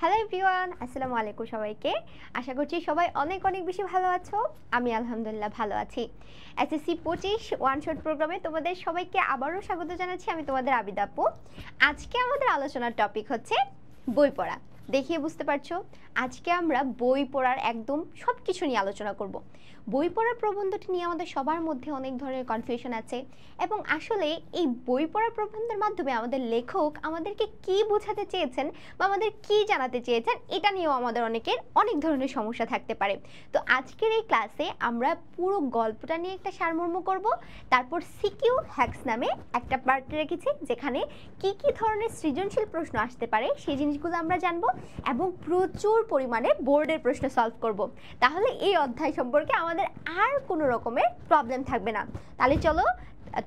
Hello everyone, আসসালামু আলাইকুম সবাইকে। আশা করছি সবাই অনেক অনেক বেশি ভালো আছো। আমি আলহামদুলিল্লাহ ভালো আছি। এসএসসি 25 ওয়ান শট প্রোগ্রামে তোমাদের সবাইকে আবারও স্বাগত জানাচ্ছি। আমি তোমাদের আবিদ আপু। আজকে আমাদের আলোচনার টপিক হচ্ছে বই পড়া। দেখিয়ে বুঝতে পারছো, আজকে আমরা বই পড়ার একদম সব কিছু নিয়ে আলোচনা করব। বই পড়ার প্রবন্ধটি নিয়ে আমাদের সবার মধ্যে অনেক ধরনের কনফিউশন আছে, এবং আসলে এই বই পড়ার প্রবন্ধের মাধ্যমে আমাদের লেখক আমাদেরকে কি বোঝাতে চেয়েছেন বা আমাদের কি জানাতে চেয়েছেন, এটা নিয়েও আমাদের অনেকের অনেক ধরনের সমস্যা থাকতে পারে। তো আজকের এই ক্লাসে আমরা পুরো গল্পটা নিয়ে একটা সারমর্ম করব। তারপর সিকিউ হ্যাক্স নামে একটা পার্ট রেখেছি, যেখানে কি কি ধরনের সৃজনশীল প্রশ্ন আসতে পারে সেই জিনিসগুলো আমরা জানবো, এবং প্রচুর পরিমাণে বোর্ডের প্রশ্ন সলভ করব। তাহলে এই অধ্যায় সম্পর্কে আমাদের আর কোনো রকমের প্রবলেম থাকবে না। তাহলে চলো,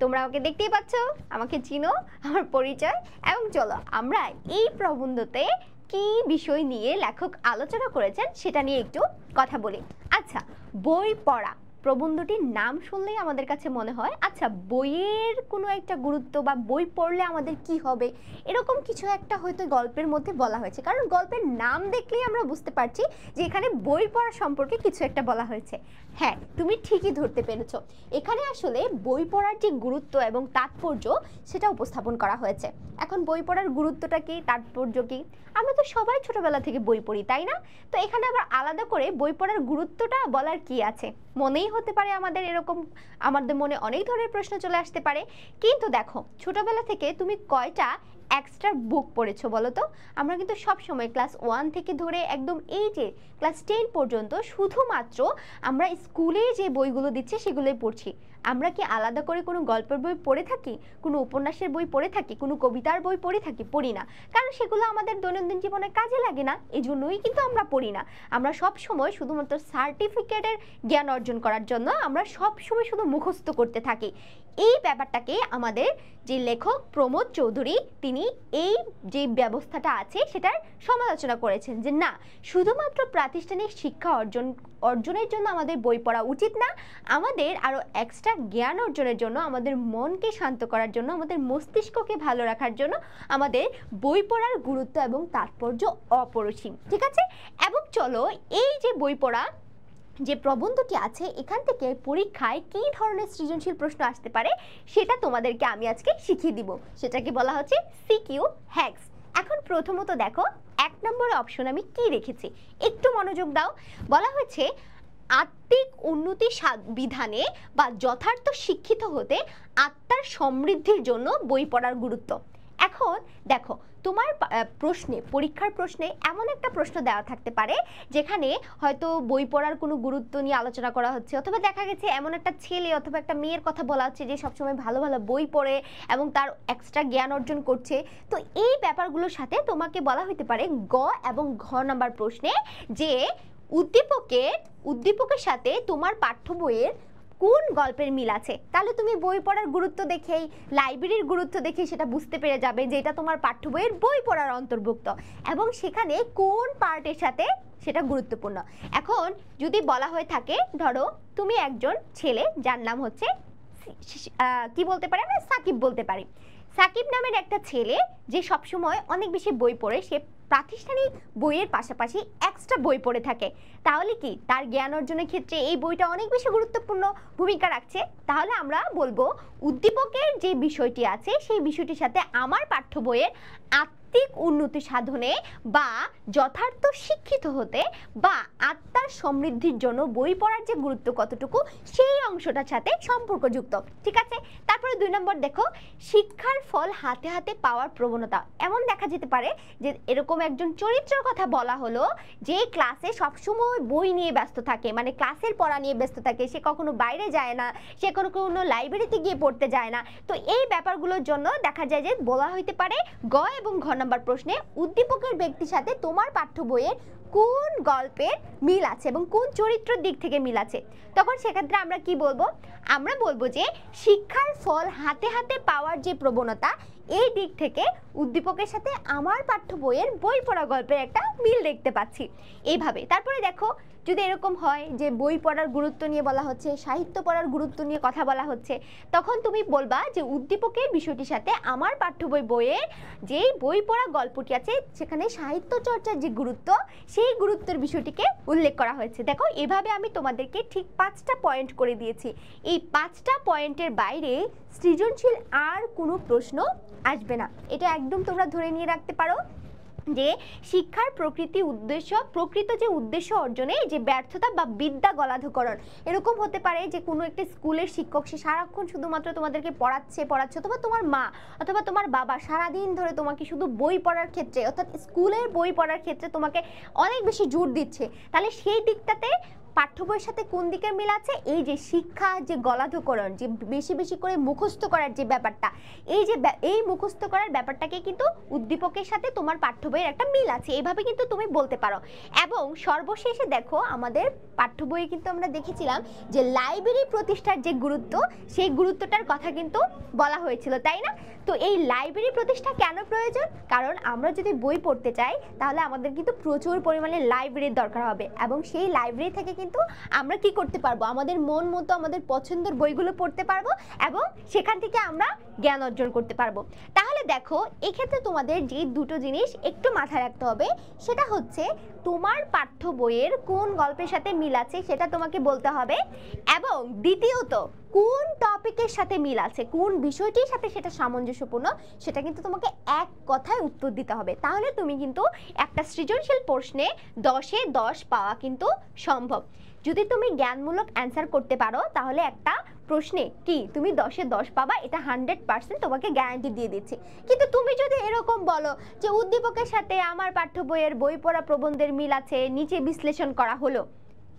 তোমরা আমাকে দেখতেই পাচ্ছ, আমাকে চিনো, আমার পরিচয়, এবং চলো আমরা এই প্রবন্ধতে কি বিষয় নিয়ে লেখক আলোচনা করেছেন সেটা নিয়ে একটু কথা বলি। আচ্ছা, বই পড়া প্রবন্ধটির নাম শুনলেই আমাদের কাছে মনে হয় আচ্ছা বইয়ের কোনো একটা গুরুত্ব বা বই পড়লে আমাদের কি হবে, এরকম কিছু একটা হয়তো গল্পের মধ্যে বলা হয়েছে। কারণ গল্পের নাম দেখলেই আমরা বুঝতে পারছি যে এখানে বই পড়া সম্পর্কে কিছু একটা বলা হয়েছে। হ্যাঁ, তুমি ঠিকই ধরতে পেরেছো, এখানে আসলে বই পড়ার যে গুরুত্ব এবং তাৎপর্য সেটা উপস্থাপন করা হয়েছে। এখন বই পড়ার গুরুত্বটা কি, তাৎপর্য কি? আমরা তো সবাই ছোটবেলা থেকে বই পড়ি, তাই না? তো এখানে আবার আলাদা করে বই পড়ার গুরুত্বটা বলার কি আছে? মনেই হতে পারে আমাদের এরকম, আমাদের মনে অনেক ধরনের প্রশ্ন চলে আসতে পারে। কিন্তু দেখো, ছোটবেলা থেকে তুমি কয়টা এক্সট্রা বুক পড়েছো বলো তো? আমরা কিন্তু সব সময় ক্লাস 1 থেকে ধরে একদম এই যে ক্লাস 10 পর্যন্ত শুধুমাত্র আমরা স্কুলে যে বইগুলো দিচ্ছে সেগুলোই পড়ছি। আমরা কি আলাদা করে কোনো গল্পের বই পড়ে থাকি, কোনো উপন্যাসের বই পড়ে থাকি, কোনো কবিতার বই পড়ে থাকি? পড়ি না, কারণ সেগুলো আমাদের দৈনন্দিন জীবনে কাজে লাগে না, এই জন্যই কিন্তু আমরা পড়ি না। আমরা সব সময় শুধুমাত্র সার্টিফিকেটের জ্ঞান অর্জন করার জন্য আমরা সব সময় শুধু মুখস্থ করতে থাকি। এই ব্যাপারটাকে আমাদের যে লেখক প্রমোদ চৌধুরী, তিনি এই যে ব্যবস্থাটা আছে সেটার সমালোচনা করেছেন যে না, শুধুমাত্র প্রাতিষ্ঠানিক শিক্ষা অর্জনের জন্য আমাদের বই পড়া উচিত না, আমাদের আরও এক্সট্রা জ্ঞান অর্জনের জন্য, আমাদের মনকে শান্ত করার জন্য, আমাদের মস্তিষ্ককে ভালো রাখার জন্য আমাদের বই পড়ার গুরুত্ব এবং তাৎপর্য অপরিসীম। ঠিক আছে? এবং চলো, এই যে বই পড়া যে প্রবন্ধটি আছে, এখান থেকে পরীক্ষায় কী ধরনের সৃজনশীল প্রশ্ন আসতে পারে সেটা তোমাদেরকে আমি আজকে শিখিয়ে দিব। সেটাকে বলা হচ্ছে সিকিউ হ্যাক্স। এখন প্রথমত দেখো, 1 নম্বরের অপশন আমি কি রেখেছি, একটু মনোযোগ দাও। বলা হয়েছে আত্মিক উন্নতি বিধানে বা যথার্থ শিক্ষিত হতে আত্মার সমৃদ্ধির জন্য বই পড়ার গুরুত্ব। এখন দেখো, তোমার প্রশ্নে, পরীক্ষার প্রশ্নে এমন একটা প্রশ্ন দেওয়া থাকতে পারে যেখানে হয়তো বই পড়ার কোনো গুরুত্ব নিয়ে আলোচনা করা হচ্ছে, অথবা দেখা গেছে এমন একটা ছেলে অথবা একটা মেয়ের কথা বলা হচ্ছে যে সবসময় ভালো ভালো বই পড়ে এবং তার এক্সট্রা জ্ঞান অর্জন করছে। তো এই ব্যাপারগুলোর সাথে তোমাকে বলা হতে পারে গ এবং ঘ নাম্বার প্রশ্নে যে উদ্দীপকের সাথে তোমার পাঠ্য বইয়ের কোন গল্পের মিল আছে। তাহলে তুমি বই পড়ার গুরুত্ব দেখেই, লাইব্রেরির গুরুত্ব দেখে সেটা বুঝতে পেরে যাবে যে এটা তোমার পাঠ্য বইয়ের বই পড়ার অন্তর্ভুক্ত, এবং সেখানে কোন পার্টের সাথে সেটা গুরুত্বপূর্ণ। এখন যদি বলা হয়ে থাকে, ধরো তুমি একজন ছেলে যার নাম হচ্ছে কি বলতে পারি আমরা, সাকিব বলতে পারি। সাকিব নামের একটা ছেলে যে সবসময় অনেক বেশি বই পড়ে, সে প্রাতিষ্ঠানিক বইয়ের পাশাপাশি এক্সট্রা বই পড়ে থাকে, তাহলে কি তার জ্ঞান অর্জনের ক্ষেত্রে এই বইটা অনেক বেশি গুরুত্বপূর্ণ ভূমিকা রাখছে। তাহলে আমরা বলবো উদ্দীপকের যে বিষয়টি আছে সেই বিষয়টির সাথে আমার পাঠ্য বইয়ের আত্মিক উন্নতি সাধনে বা যথার্থ শিক্ষিত হতে বা আত্মার সমৃদ্ধির জন্য বই পড়ার যে গুরুত্ব কতটুকু সেই অংশটার সাথে সম্পর্কযুক্ত। ঠিক আছে? তারপরে 2 নম্বর দেখো, শিক্ষার ফল হাতে হাতে পাওয়ার প্রবণতা। এমন দেখা যেতে পারে যে এরকম একজন চরিত্রের কথা বলা হলো যে ক্লাসে সবসময় বই নিয়ে ব্যস্ত থাকে, মানে ক্লাসের পড়া নিয়ে ব্যস্ত থাকে, সে কখনো বাইরে যায় না, সে কোনো লাইব্রেরিতে গিয়ে পড়তে যায় না। তো এই ব্যাপারগুলোর জন্য দেখা যায় যে বলা হইতে পারে গ এবং ঘ নাম্বার প্রশ্নে উদ্দীপকের ব্যক্তির সাথে তোমার পাঠ্য বইয়ের কোন গল্পের মিল আছে এবং কোন চরিত্রের দিক থেকে মিল আছে। তখন সেক্ষেত্রে আমরা কি বলবো? আমরা বলবো যে শিক্ষার ফল হাতে হাতে পাওয়ার যে প্রবণতা, এই দিক থেকে উদ্দীপকের সাথে আমার পাঠ্য বইয়ের বই পড়া গল্পের একটা মিল দেখতে পাচ্ছি এইভাবে। তারপরে দেখো যদি এরকম হয় যে বই পড়ার গুরুত্ব নিয়ে বলা হচ্ছে, সাহিত্য পড়ার গুরুত্ব নিয়ে কথা বলা হচ্ছে, তখন তুমি বলবা যে উদ্দীপকের বিষয়টির সাথে আমার পাঠ্য বইয়ের যেই বই পড়া গল্পটি আছে সেখানে সাহিত্য চর্চার যে গুরুত্ব সেই গুরুত্বের বিষয়টিকে উল্লেখ করা হয়েছে। দেখো এভাবে আমি তোমাদেরকে ঠিক 5টা পয়েন্ট করে দিয়েছি। এই 5টা পয়েন্টের বাইরে সৃজনশীল আর কোনো প্রশ্ন আসবে না, এটা একদম তোমরা ধরে নিয়ে রাখতে পারো যে শিক্ষার প্রকৃত যে উদ্দেশ্য অর্জনে যে ব্যর্থতা বা বিদ্যা গলাধকরণ এরকম হতে পারে যে কোনো একটা স্কুলের শিক্ষক সে সারাক্ষণ শুধুমাত্র তোমাদেরকে পড়াচ্ছে অথবা তোমার মা অথবা তোমার বাবা সারাদিন ধরে তোমাকে শুধু বই পড়ার ক্ষেত্রে অর্থাৎ স্কুলের বই পড়ার ক্ষেত্রে তোমাকে অনেক বেশি জোর দিচ্ছে, তাহলে সেই দিকটাতে পাঠ্য বইয়ের সাথে কোন দিকের মিল আছে? এই যে শিক্ষা যে গলাধকরণ, যে বেশি বেশি করে মুখস্থ করার যে ব্যাপারটা, এই মুখস্থ করার ব্যাপারটাকে কিন্তু উদ্দীপকের সাথে তোমার পাঠ্য বইয়ের একটা মিল আছে, এইভাবে কিন্তু তুমি বলতে পারো। এবং সর্বশেষে দেখো আমাদের পাঠ্য বইয়ে কিন্তু আমরা দেখেছিলাম যে লাইব্রেরি প্রতিষ্ঠার যে গুরুত্ব সেই গুরুত্বটার কথা কিন্তু বলা হয়েছিল, তাই না? তো এই লাইব্রেরি প্রতিষ্ঠা কেন প্রয়োজন? কারণ আমরা যদি বই পড়তে চাই তাহলে আমাদের কিন্তু প্রচুর পরিমাণে লাইব্রেরির দরকার হবে এবং সেই লাইব্রেরি থেকে কিন্তু আমরা কি করতে পারবো, আমাদের মন মতো আমাদের পছন্দের বইগুলো পড়তে পারবো এবং সেখান থেকে আমরা জ্ঞান অর্জন করতে পারবো। তাহলে দেখো এক্ষেত্রে তোমাদের যে দুটো জিনিস একটু মাথায় রাখতে হবে, সেটা হচ্ছে তোমার পাঠ্য বইয়ের কোন গল্পের সাথে মিল আছে সেটা তোমাকে বলতে হবে, এবং দ্বিতীয়ত কোন টপিকের সাথে মিল আছে, কোন বিষয়টির সাথে সেটা সামঞ্জস্যপূর্ণ সেটা কিন্তু তোমাকে এক কথায় উত্তর দিতে হবে। তাহলে তুমি কিন্তু একটা সৃজনশীল প্রশ্নে 10-এ 10 পাওয়া কিন্তু সম্ভব। যদি তুমি জ্ঞানমূলক অ্যান্সার করতে পারো তাহলে একটা প্রশ্নে কি তুমি 10-এ 10 পাবা, এটা 100% তোমাকে গ্যারান্টি দিয়ে দিচ্ছি। কিন্তু তুমি যদি এরকম বলো যে উদ্দীপকের সাথে আমার পাঠ্য বইয়ের বই পড়া প্রবন্ধের মিল আছে, নিচে বিশ্লেষণ করা হলো,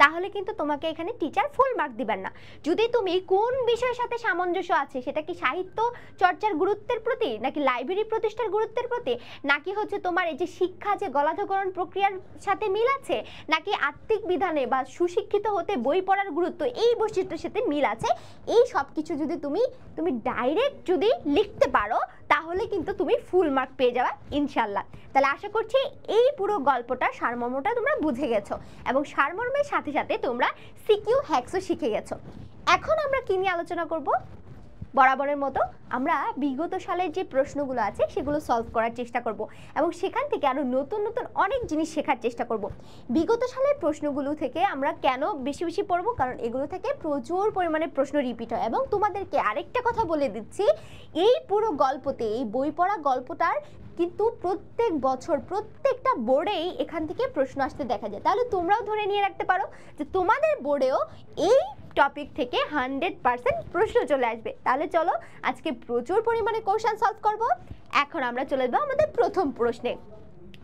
তাহলে কিন্তু তোমাকে এখানে টিচার ফুল মার্ক দিবেন না। যদি তুমি কোন বিষয়ের সাথে সামঞ্জস্য আছে, সেটা কি সাহিত্য চর্চার গুরুত্বের প্রতি, নাকি লাইব্রেরি প্রতিষ্ঠার গুরুত্বের প্রতি, নাকি হচ্ছে তোমার এই যে শিক্ষা যে গলাধকরণ প্রক্রিয়ার সাথে মিল আছে, নাকি আত্মিক বিধানে বা সুশিক্ষিত হতে বই পড়ার গুরুত্ব এই বৈশিষ্ট্যের সাথে মিল আছে, এই সব কিছু যদি তুমি ডাইরেক্ট যদি লিখতে পারো তাহলে কিন্তু তুমি ফুল মার্ক পেয়ে যাবে ইনশাল্লাহ। তাহলে আশা করছি এই পুরো গল্পটা সারমর্মটা তোমরা বুঝে গেছো এবং সারমর্মের সাথে সাথে তোমরা সিকিউ হ্যাক্সও শিখে গেছো। এখন আমরা কি নিয়ে আলোচনা করব? বরাবরের মতো আমরা বিগত সালের যে প্রশ্নগুলো আছে সেগুলো সলভ করার চেষ্টা করব এবং সেখান থেকে আরো নতুন নতুন অনেক জিনিস শেখার চেষ্টা করব। বিগত সালের প্রশ্নগুলো থেকে আমরা কেন বেশি বেশি পড়ব? কারণ এগুলো থেকে প্রচুর পরিমাণে প্রশ্ন রিপিট হয়। এবং তোমাদেরকে আরেকটা কথা বলে দিচ্ছি, এই পুরো গল্পতে, এই বই পড়া গল্পটার কিন্তু প্রত্যেক বছর প্রত্যেকটা বোর্ডেই এখান থেকে প্রশ্ন আসতে দেখা যায়। তাহলে তোমরাও ধরে নিয়ে রাখতে পারো যে তোমাদের বোর্ডেও এই টপিক থেকে 100% প্রশ্ন চলে আসবে। তাহলে চলো আজকে প্রচুর পরিমাণে কোশ্চেন সলভ করব। এখন আমরা চলে যাব আমাদের প্রথম প্রশ্নে।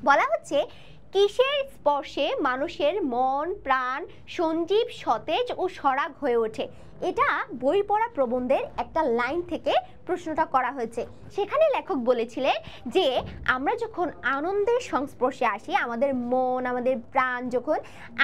বলা হচ্ছে কিসের স্পর্শে মানুষের মন প্রাণ সঞ্জীব সতেজ ও সরাগ হয়ে ওঠে? এটা বই পড়া প্রবন্ধের একটা লাইন থেকে প্রশ্নটা করা হয়েছে। সেখানে লেখক বলেছিলেন যে আমরা যখন আনন্দের সংস্পর্শে আসি, আমাদের মন আমাদের প্রাণ যখন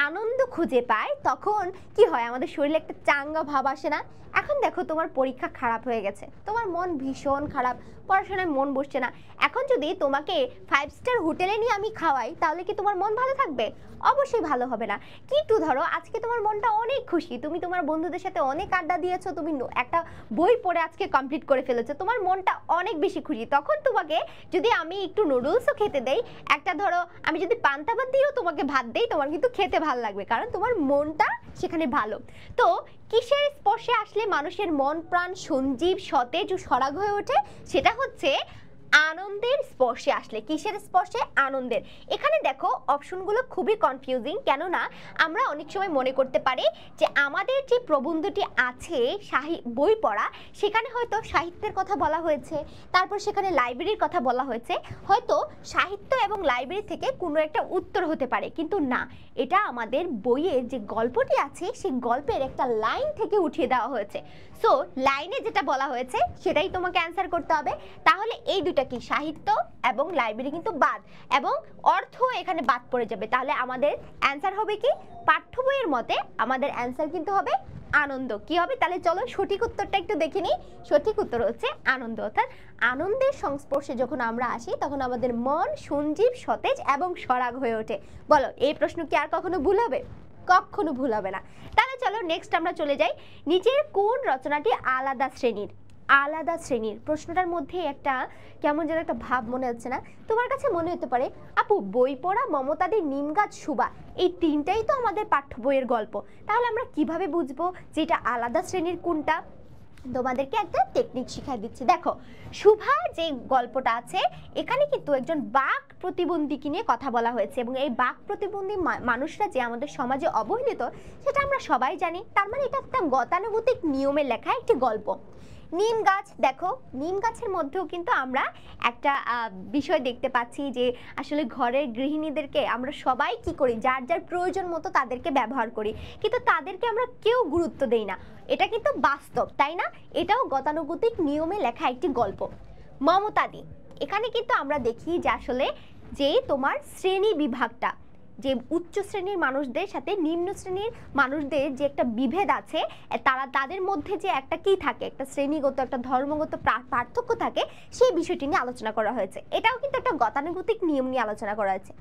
আনন্দ খুঁজে পায় তখন কি হয়, আমাদের শরীরে একটা চাঙ্গা ভাব আসে না? এখন দেখো তোমার পরীক্ষা খারাপ হয়ে গেছে, তোমার মন ভীষণ খারাপ, পড়াশোনায় মন বসছে না। এখন যদি তোমাকে 5 স্টার হোটেলে নিয়ে আমি খাওয়াই তাহলে কি তোমার মন ভালো থাকবে? অবশ্যই ভালো হবে না। কিন্তু ধরো আজকে তোমার মনটা অনেক খুশি, তুমি তোমার বন্ধুদের সাথে অনেক আড্ডা দিয়েছো, তুমি একটা বই পড়ে আজকে কমপ্লিট করে ফেলেছো, তোমার মনটা অনেক বেশি খুশি। তখন তোমাকে যদি আমি একটু নুডলসও খেতে দেই, একটা ধরো আমি যদি পান্তা ভাত দিয়েও তোমাকে ভাত দেই, তোমার কিন্তু খেতে ভালো লাগবে, কারণ তোমার মনটা সেখানে ভালো। তো কিসের স্পর্শে আসলে মানুষের মন প্রাণ সঞ্জীব সতেজ ও সরাগ হয়ে ওঠে? সেটা হচ্ছে আনন্দের স্পর্শে আসলে। কিসের স্পর্শে? আনন্দের। এখানে দেখো অপশনগুলো খুবই কনফিউজিং, কেননা আমরা অনেক সময় মনে করতে পারি যে আমাদের যে প্রবন্ধটি আছে বই পড়া, সেখানে হয়তো সাহিত্যের কথা বলা হয়েছে, তারপর সেখানে লাইব্রেরির কথা বলা হয়েছে, হয়তো সাহিত্য এবং লাইব্রেরি থেকে কোনো একটা উত্তর হতে পারে, কিন্তু না, এটা আমাদের বইয়ের যে গল্পটি আছে সেই গল্পের একটা লাইন থেকে উঠিয়ে দেওয়া হয়েছে। সো লাইনে যেটা বলা হয়েছে সেটাই তোমাকে অ্যান্সার করতে হবে। তাহলে এই দুটা কি, সাহিত্য এবং লাইব্রেরি কিন্তু বাদ, এবং অর্থ এখানে বাদ পড়ে যাবে। তাহলে আমাদের অ্যান্সার হবে কি? পাঠ্য বইয়ের মতে আমাদের অ্যান্সার কিন্তু হবে আনন্দ। কি হবে তাহলে? চলো সঠিক উত্তরটা একটু দেখে নিই। সঠিক উত্তর হচ্ছে আনন্দ। অর্থাৎ আনন্দের সংস্পর্শে যখন আমরা আসি তখন আমাদের মন সঞ্জীব, সতেজ এবং সরাগ হয়ে ওঠে। বলো এই প্রশ্ন কি আর কখনো ভুল হবে? কখনো ভুল হবে না। তাহলে চলো নেক্সট আমরা চলে যাই, নিচের কোন রচনাটি আলাদা শ্রেণীর? আলাদা শ্রেণীর প্রশ্নটার মধ্যে একটা কেমন যেন একটা ভাব মনে হচ্ছে না? তোমার কাছে মনে হতে পারে আপু বই পড়া, মমতাদি, নিমগাছ, সুবা এই তিনটাই তো আমাদের পাঠ্য বইয়ের গল্প, তাহলে আমরা কিভাবে বুঝবো যে এটা আলাদা শ্রেণীর কোনটা? তোমাদেরকে একটা টেকনিক শিখাই দিচ্ছি। দেখো সুভা যে গল্পটা আছে এখানে কিন্তু একজন বাক প্রতিবন্ধীকে নিয়ে কথা বলা হয়েছে, এবং এই বাক প্রতিবন্ধী মানুষরা যে আমাদের সমাজে অবহেলিত সেটা আমরা সবাই জানি। তার মানে এটা একটা গতানুগতিক নিয়মে লেখা একটি গল্প। নিম গাছ, দেখো নিম গাছের মধ্যেও কিন্তু আমরা একটা বিষয় দেখতে পাচ্ছি যে আসলে ঘরের গৃহিণীদেরকে আমরা সবাই কি করি, যার যার প্রয়োজন মতো তাদেরকে ব্যবহার করি, কিন্তু তাদেরকে আমরা কেউ গুরুত্ব দেই না। এটা কিন্তু বাস্তব, তাই না? এটাও গতানুগতিক নিয়মে লেখা একটি গল্প। মমতাদি, এখানে কিন্তু আমরা দেখি যে আসলে যে তোমার শ্রেণী বিভাগটা, যে উচ্চ শ্রেণীর মানুষদের সাথে নিম্ন শ্রেণীর মানুষদের যে একটা বিভেদ আছে, তাদের মধ্যে যে একটা কি থাকে, একটা শ্রেণীগত একটা ধর্মগত পার্থক্য থাকে, সেই বিষয়টি নিয়ে আলোচনা করা হয়েছে। এটাও কিন্তু একটা গতানুগতিক নিয়ম নিয়ে আলোচনা করা হয়েছে।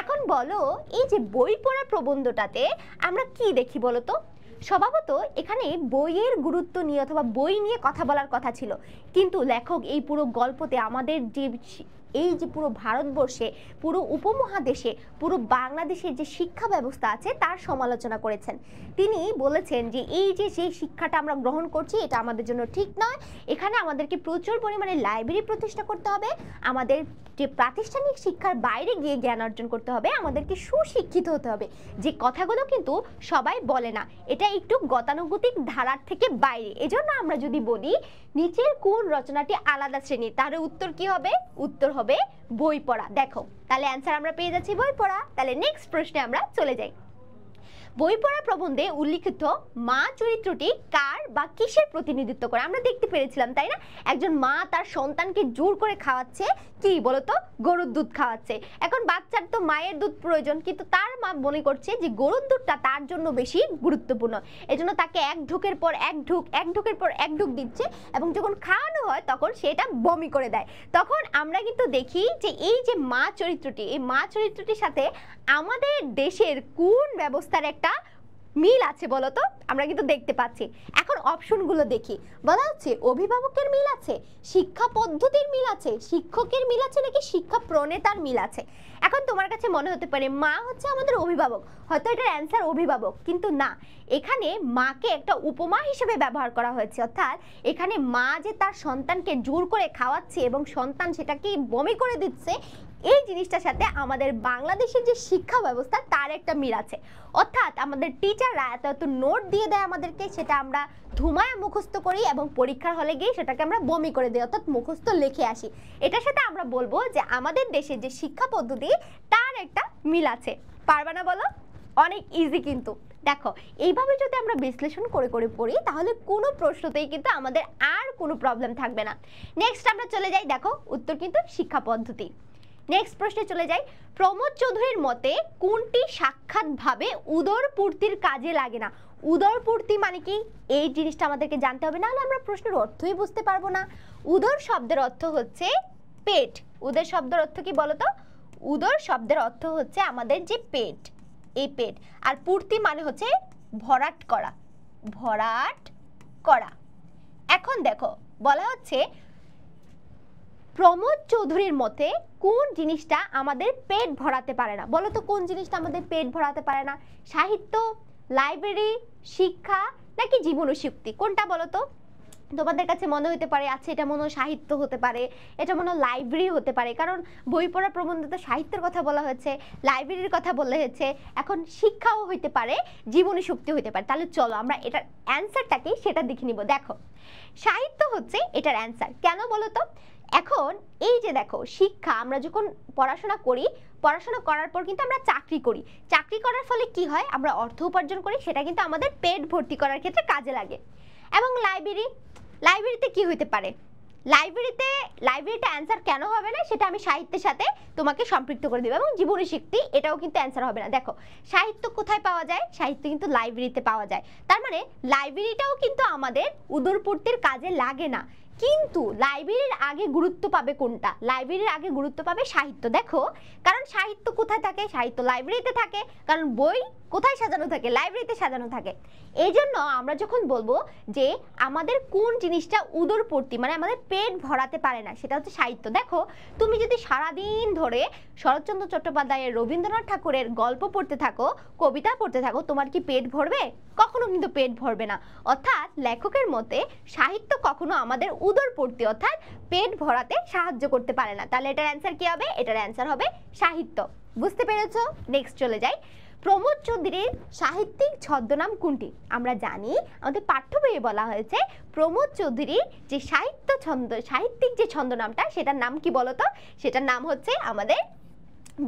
এখন বলো এই যে বই পড়ার প্রবন্ধটাতে আমরা কি দেখি বলো তো? স্বভাবত এখানে বইয়ের গুরুত্ব নিয়ে অথবা বই নিয়ে কথা বলার কথা ছিল, কিন্তু লেখক এই পুরো গল্পতে আমাদের যে এই যে পুরো ভারতবর্ষে, পুরো উপমহাদেশে, পুরো বাংলাদেশের যে শিক্ষা ব্যবস্থা আছে তার সমালোচনা করেছেন। তিনি বলেছেন যে এই যে শিক্ষাটা আমরা গ্রহণ করছি এটা আমাদের জন্য ঠিক নয়, এখানে আমাদেরকে প্রচুর পরিমাণে লাইব্রেরি প্রতিষ্ঠা করতে হবে, আমাদের যে প্রাতিষ্ঠানিক শিক্ষার বাইরে গিয়ে জ্ঞান অর্জন করতে হবে, আমাদেরকে সুশিক্ষিত হতে হবে। যে কথাগুলো কিন্তু সবাই বলে না, এটা একটু গতানুগতিক ধারার থেকে বাইরে। এজন্য আমরা যদি বলি নিচের কোন রচনাটি আলাদা শ্রেণীর, তাহলে উত্তর কি হবে? উত্তর হবে বই পড়া। দেখো তাহলে অ্যান্সার আমরা পেয়ে যাচ্ছি বই পড়া। তাহলে নেক্সট প্রশ্নে আমরা চলে যাই। বই পড়া প্রবন্ধে উল্লিখিত মা চরিত্রটি কার বা কিসের প্রতিনিধিত্ব করে? আমরা দেখতে পেরেছিলাম তাই না, একজন মা তার সন্তানকে জোর করে খাওয়াচ্ছে, কি বলতো? গরুর দুধ খাওয়াচ্ছে। এখন বাচ্চার তো মায়ের দুধ প্রয়োজন, কিন্তু তার মা মনে করছে যে গরুর দুধটা তার জন্য বেশি গুরুত্বপূর্ণ, এজন্য তাকে এক ঢুকের পর এক ঢুক, এক ঢুকের পর এক ঢুক দিচ্ছে, এবং যখন খাওয়ানো হয় তখন সেটা বমি করে দেয়। তখন আমরা কিন্তু দেখি যে এই যে মা চরিত্রটি, এই মা চরিত্রটির সাথে আমাদের দেশের কোন ব্যবস্থার একটা মিল আছে বলতো? আমরা কিন্তু দেখতে পাচ্ছি। এখন অপশনগুলো দেখি। বলা হচ্ছে অভিভাবকের মিল আছে, শিক্ষা পদ্ধতির মিল আছে, শিক্ষকের মিল আছে, নাকি শিক্ষা প্রণেতার মিল আছে? এখন তোমার কাছে মনে হতে পারে মা হচ্ছে আমাদের অভিভাবক, হয়তো এটার অ্যান্সার অভিভাবক, কিন্তু না, এখানে মাকে একটা উপমা হিসেবে ব্যবহার করা হয়েছে। অর্থাৎ এখানে মা যে তার সন্তানকে জোর করে খাওয়াচ্ছে এবং সন্তান সেটাকে বমি করে দিচ্ছে, এই জিনিসটার সাথে আমাদের বাংলাদেশের যে শিক্ষা ব্যবস্থা তার একটা মিল আছে। অর্থাৎ আমাদের টিচাররা এত এত নোট দিয়ে দেয় আমাদেরকে, সেটা আমরা ধুমায় মুখস্থ করি এবং পরীক্ষার হলে গিয়ে সেটাকে আমরা বমি করে দিই, অর্থাৎ মুখস্থ লিখে আসি। এটার সাথে আমরা বলবো যে আমাদের দেশের যে শিক্ষা পদ্ধতি তার একটা মিল আছে। পারবা না বলো? অনেক ইজি কিন্তু। দেখো এইভাবে যদি আমরা বিশ্লেষণ করে করে পড়ি তাহলে কোনো প্রশ্নতেই কিন্তু আমাদের আর কোনো প্রবলেম থাকবে না। নেক্সট আমরা চলে যাই, দেখো উত্তর কিন্তু শিক্ষা পদ্ধতি। নেক্সট প্রশ্নে চলে যাই। প্রমোদ চৌধুরীর মতে কোনটি সাক্ষাৎভাবে উদরপূর্তির কাজে লাগে না? উদরপূর্তি মানে কি? এই জিনিসটা আমাদেরকে জানতে হবে, নাহলে আমরা প্রশ্নের অর্থই বুঝতে পারবো না। উদর শব্দের অর্থ হচ্ছে পেট। উদর শব্দের অর্থ কি বলতো? উদর শব্দের অর্থ হচ্ছে আমাদের যে পেট, এই পেট। আর পূর্তি মানে হচ্ছে ভরাট করা, ভরাট করা। এখন দেখো বলা হচ্ছে প্রমোদ চৌধুরীর মতে কোন জিনিসটা আমাদের পেট ভরাতে পারে না? বলো তো কোন জিনিসটা আমাদের পেট ভরাতে পারে না? সাহিত্য, লাইব্রেরি, শিক্ষা, নাকি জীবন ও শক্তি? কোনটা বলো তো? তোমাদের কাছে মনে হতে পারে আচ্ছা এটা মনে হয় সাহিত্য হতে পারে, এটা মনে হয় লাইব্রেরি হতে পারে, কারণ বই পড়া প্রবন্ধে তো সাহিত্যের কথা বলা হয়েছে, লাইব্রেরির কথা বলা হয়েছে, এখন শিক্ষাও হইতে পারে, জীবনী শক্তি হইতে পারে। তাহলে চলো আমরা এটার অ্যান্সারটাকে সেটা দেখে নিব। দেখো সাহিত্য হচ্ছে এটার অ্যান্সার। কেন বলো তো? এখন এই যে দেখো শিক্ষা, আমরা যখন পড়াশোনা করি, পড়াশোনা করার পর কিন্তু আমরা চাকরি করি, চাকরি করার ফলে কি হয়? আমরা অর্থ উপার্জন করি, সেটা কিন্তু আমাদের পেট ভর্তি করার ক্ষেত্রে কাজে লাগে। এবং লাইব্রেরিতে কি হইতে পারে? লাইব্রেরিতে অ্যান্সার কেন হবে না সেটা আমি সাহিত্যের সাথে তোমাকে সম্পৃক্ত করে দেবো, এবং জীবনী শক্তি এটাও কিন্তু অ্যান্সার হবে না। দেখো সাহিত্য কোথায় পাওয়া যায়? সাহিত্য কিন্তু লাইব্রেরিতে পাওয়া যায়। তার মানে লাইব্রেরিটাও কিন্তু আমাদের উদরপূর্তির কাজে লাগে না, কিন্তু লাইব্রেরির আগে গুরুত্ব পাবে কোনটা? লাইব্রেরির আগে গুরুত্ব পাবে সাহিত্য। দেখো কারণ সাহিত্য কোথায় থাকে? সাহিত্য লাইব্রেরিতে থাকে, কারণ বই কোথায় সাজানো থাকে? লাইব্রেরিতে সাজানো থাকে। এই জন্য আমরা যখন বলবো যে আমাদের কোন জিনিসটা উদরপূর্তি মানে আমাদের পেট ভরাতে পারে না, সেটা হচ্ছে সাহিত্য। দেখো তুমি যদি সারাদিন ধরে শরৎচন্দ্র চট্টোপাধ্যায়ের, রবীন্দ্রনাথ ঠাকুরের গল্প পড়তে থাকো, কবিতা পড়তে থাকো, তোমার কি পেট ভরবে? কখনো কিন্তু পেট ভরবে না। অর্থাৎ লেখকের মতে সাহিত্য কখনো আমাদের উদরপূর্তি অর্থাৎ পেট ভরাতে সাহায্য করতে পারে না। তাহলে এটার অ্যান্সার কি হবে? এটার অ্যান্সার হবে সাহিত্য। বুঝতে পেরেছো? নেক্সট চলে যাই। প্রমোদ চৌধুরীর সাহিত্যিক ছদ্মনাম কোনটি? আমরা জানি আমাদের পাঠ্য বইয়ে বলা হয়েছে প্রমোদ চৌধুরীর যে সাহিত্যিক যে ছদ্মনামটা সেটার নাম কি বলতো? সেটার নাম হচ্ছে আমাদের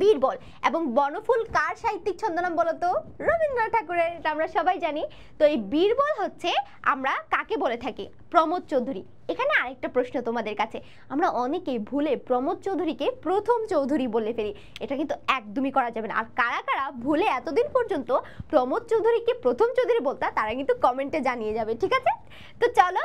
বীরবল। এবং বনফুল কার সাহিত্যিক ছদ্মনাম বলতো? রবীন্দ্রনাথ ঠাকুরের, এটা আমরা সবাই জানি। তো এই বীরবল হচ্ছে আমরা কাকে বলে থাকি? প্রমোদ চৌধুরী। এখানে আরেকটা প্রশ্ন তোমাদের কাছে, আমরা অনেকেই ভুলে প্রমোদ চৌধুরীকে প্রথম চৌধুরী বলে ফেলি, এটা কিন্তু একদমই করা যাবে না। আর কারা কারা ভুলে এতদিন পর্যন্ত প্রমোদ চৌধুরীকে প্রথম চৌধুরী বলতা তারা কিন্তু কমেন্টে জানিয়ে যাবে, ঠিক আছে? তো চলো,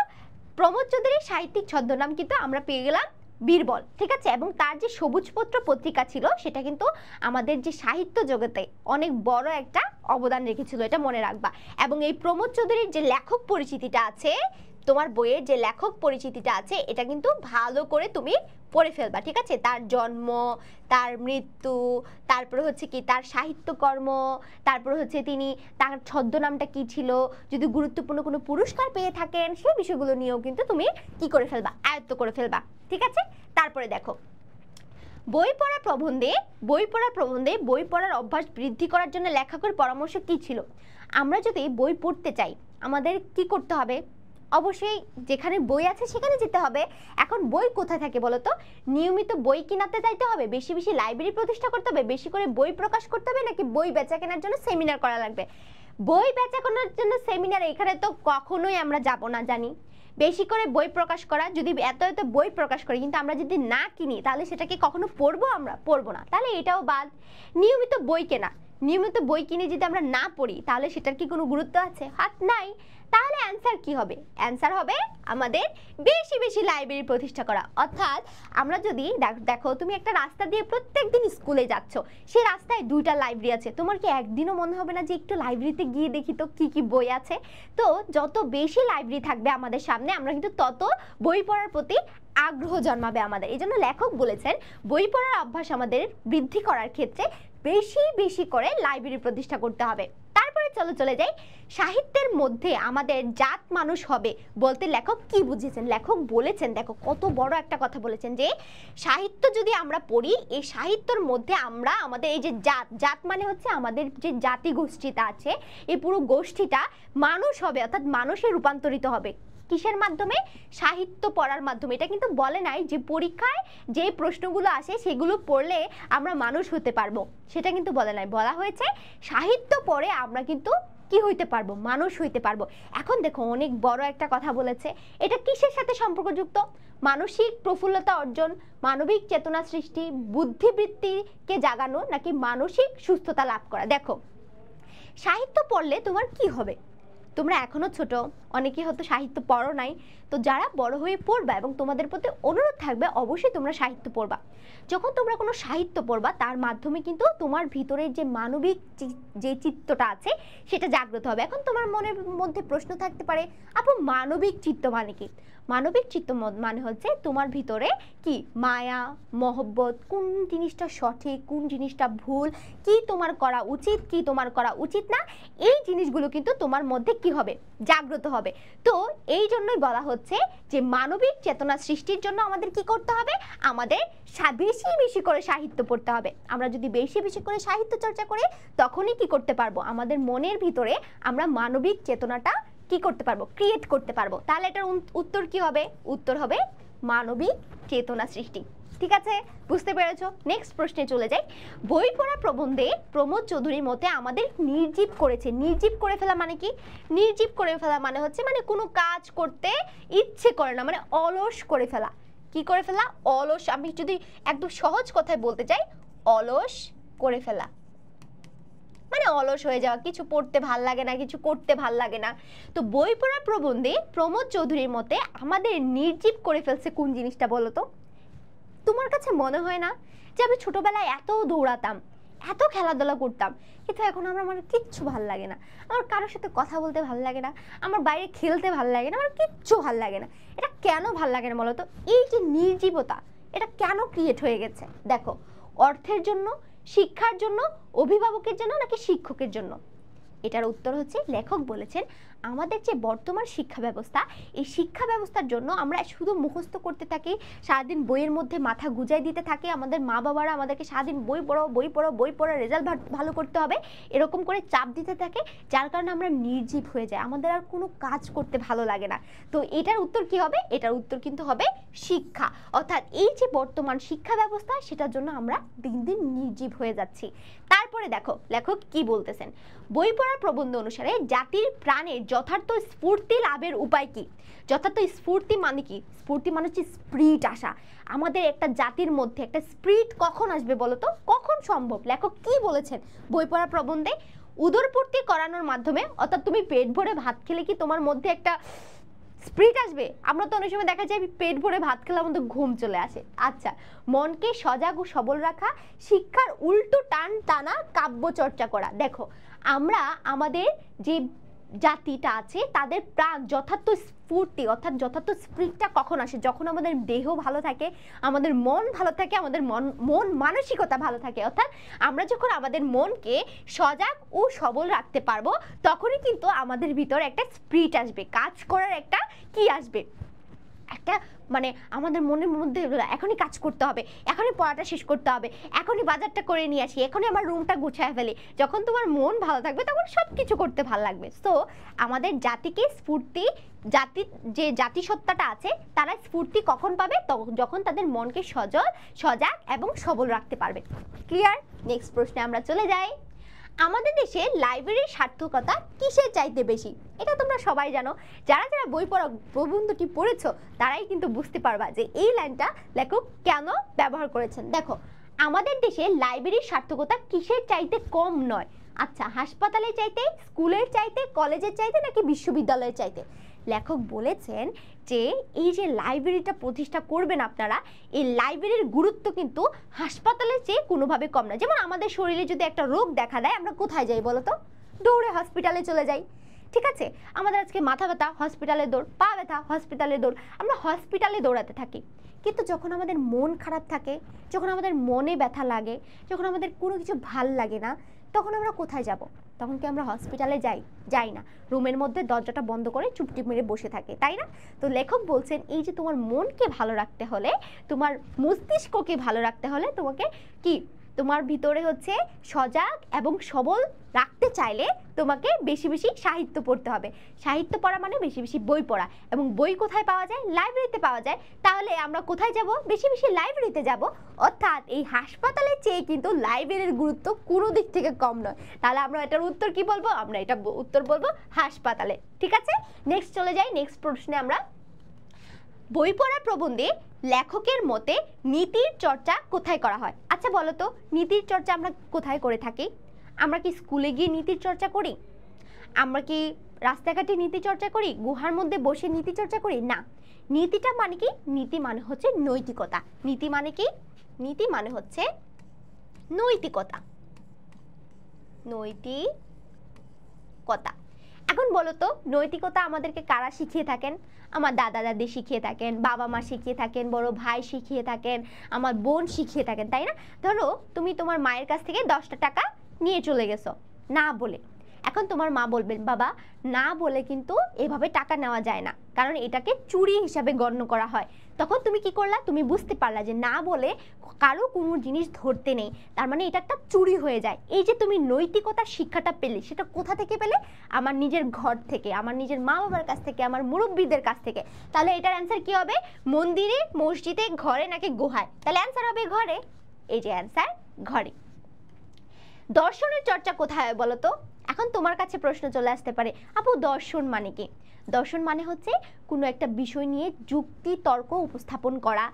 প্রমোদ চৌধুরীর সাহিত্যিক ছদ্মনাম কিন্তু আমরা পেয়ে গেলাম বীরবল, ঠিক আছে? এবং তার যে সবুজপত্র পত্রিকা ছিল সেটা কিন্তু আমাদের যে সাহিত্য জগতে অনেক বড় একটা অবদান রেখেছিল, এটা মনে রাখবা। এবং এই প্রমোদ চৌধুরীর যে লেখক পরিচিতিটা আছে, তোমার বইয়ের যে লেখক পরিচিতিটা আছে, এটা কিন্তু ভালো করে তুমি পড়ে ফেলবা, ঠিক আছে? তার জন্ম, তার মৃত্যু, তারপরে হচ্ছে কি তার সাহিত্যকর্ম, তারপরে হচ্ছে তিনি তার ছদ্মনামটা কি ছিল, যদি গুরুত্বপূর্ণ কোনো পুরস্কার পেয়ে থাকেন সেই বিষয়গুলো নিয়েও কিন্তু তুমি কি করে ফেলবা? আয়ত্ত করে ফেলবা, ঠিক আছে? তারপরে দেখো বই পড়ার প্রবন্ধে বই পড়ার অভ্যাস বৃদ্ধি করার জন্য লেখকের পরামর্শ কি ছিল? আমরা যদি বই পড়তে চাই আমাদের কি করতে হবে? অবশ্যই যেখানে বই আছে সেখানে যেতে হবে। এখন বই কোথায় থাকে বলো তো? নিয়মিত বই কিনাতে যাইতে হবে, বেশি বেশি লাইব্রেরি প্রতিষ্ঠা করতে হবে, বেশি করে বই প্রকাশ করতে হবে, নাকি বই বেচা কেনার জন্য সেমিনার করা লাগবে? বই বেচা কেনার জন্য সেমিনার এখানে তো কখনোই আমরা যাব না, জানি। বেশি করে বই প্রকাশ করা, যদি এত এত বই প্রকাশ করি কিন্তু আমরা যদি না কিনি তাহলে সেটাকে কখনো পড়বো? আমরা পড়বো না, তাহলে এটাও বাদ। নিয়মিত বই কেনা, নিয়মিত বই কিনে যদি আমরা না পড়ি তাহলে সেটার কি কোনো গুরুত্ব আছে? হাত নাই। তাহলে অ্যান্সার কি হবে? অ্যান্সার হবে আমাদের বেশি বেশি লাইব্রেরি প্রতিষ্ঠা করা। অর্থাৎ আমরা যদি দেখো তুমি একটা রাস্তা দিয়ে প্রত্যেকদিন স্কুলে যাচ্ছ, সেই রাস্তায় 2টা লাইব্রেরি আছে, তোমার কি একদিনও মনে হবে না যে একটু লাইব্রেরিতে গিয়ে দেখি তো কি কি বই আছে? তো যত বেশি লাইব্রেরি থাকবে আমাদের সামনে, আমরা কিন্তু তত বই পড়ার প্রতি আগ্রহ জন্মাবে আমাদের। এই জন্য লেখক বলেছেন বই পড়ার অভ্যাস আমাদের বৃদ্ধি করার ক্ষেত্রে বেশি বেশি করে লাইব্রেরি প্রতিষ্ঠা করতে হবে। তারপরে চলে যাই, সাহিত্যের মধ্যে আমাদের জাত মানুষ হবে বলতে লেখক কি বুঝেছেন? লেখক বলেছেন, দেখো কত বড় একটা কথা বলেছেন, যে সাহিত্য যদি আমরা পড়ি, এই সাহিত্যের মধ্যে আমরা আমাদের এই যে জাত মানে হচ্ছে আমাদের যে জাতি গোষ্ঠীটা আছে, এই পুরো গোষ্ঠীটা মানুষ হবে, অর্থাৎ মানুষে রূপান্তরিত হবে। কিসের মাধ্যমে? সাহিত্য পড়ার মাধ্যমে। এটা কিন্তু বলে নাই যে পরীক্ষায় যে প্রশ্নগুলো আসে সেগুলো পড়লে আমরা মানুষ হতে পারবো, সেটা কিন্তু বলে নাই। বলা হয়েছে সাহিত্য পড়ে আমরা কিন্তু কি হইতে পারবো? মানুষ হইতে পারবো। এখন দেখো অনেক বড় একটা কথা বলেছে, এটা কিসের সাথে সম্পর্কযুক্ত? মানসিক প্রফুল্লতা অর্জন, মানবিক চেতনা সৃষ্টি, বুদ্ধিবৃত্তিকে জাগানো, নাকি মানসিক সুস্থতা লাভ করা? দেখো সাহিত্য পড়লে তোমার কি হবে? তোমরা এখনো ছোট, অনেকেই হয়তো সাহিত্য পড়ো নাই, তো যারা বড় হয়ে পড়বা এবং তোমাদের প্রতি অনুরোধ থাকবে অবশ্যই তোমরা সাহিত্য পড়বা। যখন তোমরা কোনো সাহিত্য পড়বা তার মাধ্যমে কিন্তু তোমার ভিতরে যে মানবিক যে চিত্তটা আছে সেটা জাগ্রত হবে। এখন তোমার মনের মধ্যে প্রশ্ন থাকতে পারে, আপু মানবিক চিত্ত মানে কি? মানবিক চিত্ত মানে হচ্ছে তোমার ভিতরে কি মায়া, মহব্বত, কোন জিনিসটা সঠিক, কোন জিনিসটা ভুল, কি তোমার করা উচিত, কি তোমার করা উচিত না, এই জিনিসগুলো কিন্তু তোমার মধ্যে কি হবে? জাগ্রত হবে। তো এই জন্যই বলা হচ্ছে যে মানবিক চেতনা সৃষ্টির জন্য আমাদের কি করতে হবে? আমাদের বেশি বেশি করে সাহিত্য পড়তে হবে। আমরা যদি বেশি বেশি করে সাহিত্য চর্চা করি তখনই কি করতে পারবো? আমাদের মনের ভিতরে আমরা মানবিক চেতনাটা কি করতে পারবো? ক্রিয়েট করতে পারবো। তাহলে এটার উত্তর কি হবে? উত্তর হবে মানবিক চেতনা সৃষ্টি। ঠিক আছে, বুঝতে পেরেছো? নেক্সট প্রশ্নে চলে যাই। বই পড়া প্রবন্ধে প্রমোদ চৌধুরীর মতে আমাদের নির্জীব করেছে। নির্জীব করে ফেলা মানে কি? নির্জীব করে ফেলা মানে হচ্ছে মানে কোনো কাজ করতে ইচ্ছে করে না, মানে অলস করে ফেলা। কি করে ফেলা? অলস। আমি যদি একদম সহজ কথায় বলতে চাই, অলস করে ফেলা মানে অলস হয়ে যাওয়া, কিছু পড়তে ভাল লাগে না, কিছু করতে ভাল লাগে না। তো বই পড়া প্রবন্ধে প্রমোদ চৌধুরীর মতে আমাদের নির্জীব করে ফেলছে কোন জিনিসটা বলো তো? তোমার কাছে মনে হয় না যে আমি ছোটবেলায় এত দৌড়াতাম, এত খেলাধুলা করতাম, কিন্তু এখন আমার কিচ্ছু ভাল লাগে না, আমার কারোর সাথে কথা বলতে ভাল লাগে না, আমার বাইরে খেলতে ভাল লাগে না, আমার কিচ্ছু ভাল লাগে না। এটা কেন ভাল লাগে না বলো তো? এই যে নির্জীবতা, এটা কেন ক্রিয়েট হয়ে গেছে? দেখো, অর্থের জন্য, শিক্ষার জন্য, অভিভাবকের জন্য নাকি শিক্ষকের জন্য? এটার উত্তর হচ্ছে লেখক বলেছেন আমাদের যে বর্তমান শিক্ষা ব্যবস্থা, এই শিক্ষা ব্যবস্থার জন্য আমরা শুধু মুখস্থ করতে থাকি, সারাদিন বইয়ের মধ্যে মাথা গুজাই দিতে থাকি। আমাদের মা বাবারা আমাদেরকে সারাদিন বই পড়ো বই পড়ো বই পড়ো, রেজাল্ট ভালো করতে হবে, এরকম করে চাপ দিতে থাকে, যার কারণে আমরা নির্জীব হয়ে যাই, আমাদের আর কোনো কাজ করতে ভালো লাগে না। তো এটার উত্তর কি হবে? এটার উত্তর কিন্তু হবে শিক্ষা। অর্থাৎ এই যে বর্তমান শিক্ষা ব্যবস্থা, সেটার জন্য আমরা দিন দিন নির্জীব হয়ে যাচ্ছি। তারপরে দেখো লেখক কি বলতেছেন। বই পড়ার প্রবন্ধ অনুসারে জাতির প্রাণের যথার্থ স্ফূর্তি লাভের উপায় কি? যথার্থ স্ফূর্তি মানে কি? স্ফূর্তি মানে হচ্ছে স্পিরিট আসা। আমাদের একটা জাতির মধ্যে একটা স্পিরিট কখন আসবে বলো তো? কখন সম্ভব? লেখক কি বলেছেন বই পড়া প্রবন্ধে? উদরপূর্তি করানোর মাধ্যমে। অর্থাৎ তুমি পেট ভরে ভাত খেলে কি তোমার মধ্যে একটা স্পিরিট আসবে? আমরা তো অনেক সময় দেখা যায় পেট ভরে ভাত খেলে আমাদের ঘুম চলে আসে। আচ্ছা, মনকে সজাগ ও সবল রাখা, শিক্ষার উল্টো টান টানা, কাব্য চর্চা করা। দেখো, আমরা আমাদের যে জাতিটা আছে তাদের প্রাণ যথার্থ স্ফূর্তি অর্থাৎ যথার্থ স্পিরিটটা কখন আসে? যখন আমাদের দেহ ভালো থাকে, আমাদের মন ভালো থাকে, আমাদের মন মানসিকতা ভালো থাকে। অর্থাৎ আমরা যখন আমাদের মনকে সজাগ ও সবল রাখতে পারবো, তখনই কিন্তু আমাদের ভিতরে একটা স্পিরিট আসবে, কাজ করার একটা কি আসবে, একটা মানে আমাদের মনের মধ্যে এখনই কাজ করতে হবে, এখনই পড়াটা শেষ করতে হবে, এখনই বাজারটা করে নিয়ে আসি, এখনই আমার রুমটা গুছায় ফেলি। যখন তোমার মন ভালো থাকবে তখন সব কিছু করতে ভালো লাগবে। সো আমাদের জাতিকে স্ফূর্তি, জাতির যে জাতিসত্তাটা আছে তারা স্ফূর্তি কখন পাবে? যখন তাদের মনকে সজাগ এবং সবল রাখতে পারবে। ক্লিয়ার? নেক্সট প্রশ্নে আমরা চলে যাই। আমাদের দেশে লাইব্রেরির সার্থকতা কিসের চাইতে বেশি? এটা তোমরা সবাই জানো, যারা যারা বই পড়া প্রবন্ধটি পড়েছো তারাই কিন্তু বুঝতে পারবা যে এই লাইনটা লেখক কেন ব্যবহার করেছেন। দেখো, আমাদের দেশে লাইব্রেরির সার্থকতা কিসের চাইতে কম নয়? আচ্ছা, হাসপাতালের চাইতে, স্কুলের চাইতে, কলেজের চাইতে নাকি বিশ্ববিদ্যালয়ের চাইতে? লেখক বলেছেন যে এই যে লাইব্রেরিটা প্রতিষ্ঠা করবেন আপনারা, এই লাইব্রেরির গুরুত্ব কিন্তু হাসপাতালের চেয়ে কোনোভাবে কম না। যেমন আমাদের শরীরে যদি একটা রোগ দেখা দেয়, আমরা কোথায় যাই বলো তো? দৌড়ে হসপিটালে চলে যাই। ঠিক আছে, আমাদের আজকে মাথা ব্যথা, হসপিটালে দৌড়, পা ব্যথা, হসপিটালে দৌড়, আমরা হসপিটালে দৌড়াতে থাকি। কিন্তু যখন আমাদের মন খারাপ থাকে, যখন আমাদের মনে ব্যথা লাগে, যখন আমাদের কোনো কিছু ভাল লাগে না, তখন আমরা কোথায় যাব? তখন কি আমরা হসপিটালে যাই না, রুমের মধ্যে দরজাটা বন্ধ করে চুপটি মেরে বসে থাকে, তাই না? তো লেখক বলছেন এই যে তোমার মনকে ভালো রাখতে হলে, তোমার মস্তিষ্ককে ভালো রাখতে হলে তোমাকে কি, তোমার ভিতরে হচ্ছে সজাগ এবং সবল রাখতে চাইলে তোমাকে বেশি বেশি সাহিত্য পড়তে হবে। সাহিত্য পড়া মানে বেশি বেশি বই পড়া। এবং বই কোথায় পাওয়া যায়? লাইব্রেরিতে পাওয়া যায়। তাহলে আমরা কোথায় যাব? বেশি বেশি লাইব্রেরিতে যাব। অর্থাৎ এই হাসপাতালের চেয়ে কিন্তু লাইব্রেরির গুরুত্ব কোনো দিক থেকে কম নয়। তাহলে আমরা এটার উত্তর কি বলবো? আমরা এটা উত্তর বলবো হাসপাতালে। ঠিক আছে, নেক্সট চলে যাই। নেক্সট প্রশ্নে আমরা, বই পড়া প্রবন্ধে লেখকের মতে নীতির চর্চা কোথায় করা হয়? আচ্ছা বলো তো, নীতির চর্চা আমরা কোথায় করে থাকি? আমরা কি স্কুলে গিয়ে নীতির চর্চা করি? আমরা কি রাস্তাঘাটে নীতি চর্চা করি? গুহার মধ্যে বসে নীতি চর্চা করি? না। নীতিটা মানে কি? নীতি মানে হচ্ছে নৈতিকতা। নীতি মানে কি? নীতি মানে হচ্ছে নৈতিকতা। নৈতিকতা। এখন বলো তো, নৈতিকতা আমাদেরকে কারা শিখিয়ে থাকেন? আমার দাদা দাদি শিখিয়ে থাকেন, বাবা মা শিখিয়ে থাকেন, বড় ভাই শিখিয়ে থাকেন, আমার বোন শিখিয়ে থাকেন, তাই না? ধরো তুমি তোমার মায়ের কাছ থেকে 10টা টাকা নিয়ে চলে গেছো না বলে। এখন তোমার মা বলবেন, বাবা না বলে কিন্তু এভাবে টাকা নেওয়া যায় না, কারণ এটাকে চুরি হিসাবে গণ্য করা হয়। তখন তুমি কি করলা, তুমি বুঝতে পারলা যে না বলে কারো কোনো জিনিস ধরতে নেই, তার মানে এটা একটা চুরি হয়ে যায়। এই যে তুমি নৈতিকতার শিক্ষাটা পেলে, সেটা কোথা থেকে পেলে? আমার নিজের ঘর থেকে, আমার নিজের মা বাবার কাছ থেকে, আমার মুরব্বীদের কাছ থেকে। তাহলে এটার অ্যান্সার কি হবে? মন্দিরে, মসজিদে, ঘরে নাকি গুহায়? তাহলে অ্যান্সার হবে ঘরে। এই যে অ্যান্সার ঘরে। দর্শনের চর্চা কোথায় হয় বলো তো? এখন তোমার কাছে প্রশ্ন চলে আসতে পারে, আপু দর্শন মানে কি? দর্শন মানে হচ্ছে কোনো একটা বিষয় নিয়ে যুক্তি তর্ক উপস্থাপন করা,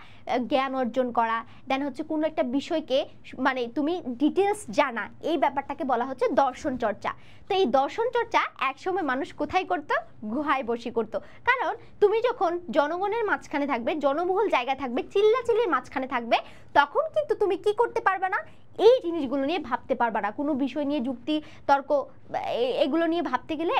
জ্ঞান অর্জন করা, দেন হচ্ছে কোনো একটা বিষয়কে মানে তুমি ডিটেলস জানা, এই ব্যাপারটাকে বলা হচ্ছে দর্শন চর্চা। তো এই দর্শন চর্চা একসময় মানুষ কোথায় করতো? গুহায় বসে করতো। কারণ তুমি যখন জনগণের মাঝখানে থাকবে, জনবহুল জায়গা থাকবে, চিল্লাচিল্লির মাঝখানে থাকবে, তখন কিন্তু তুমি কি করতে পারবে না? এই জিনিসগুলো নিয়ে ভাবতে পারবা না। কোনো বিষয় নিয়ে যুক্তি তর্ক এগুলো নিয়ে ভাবতে গেলে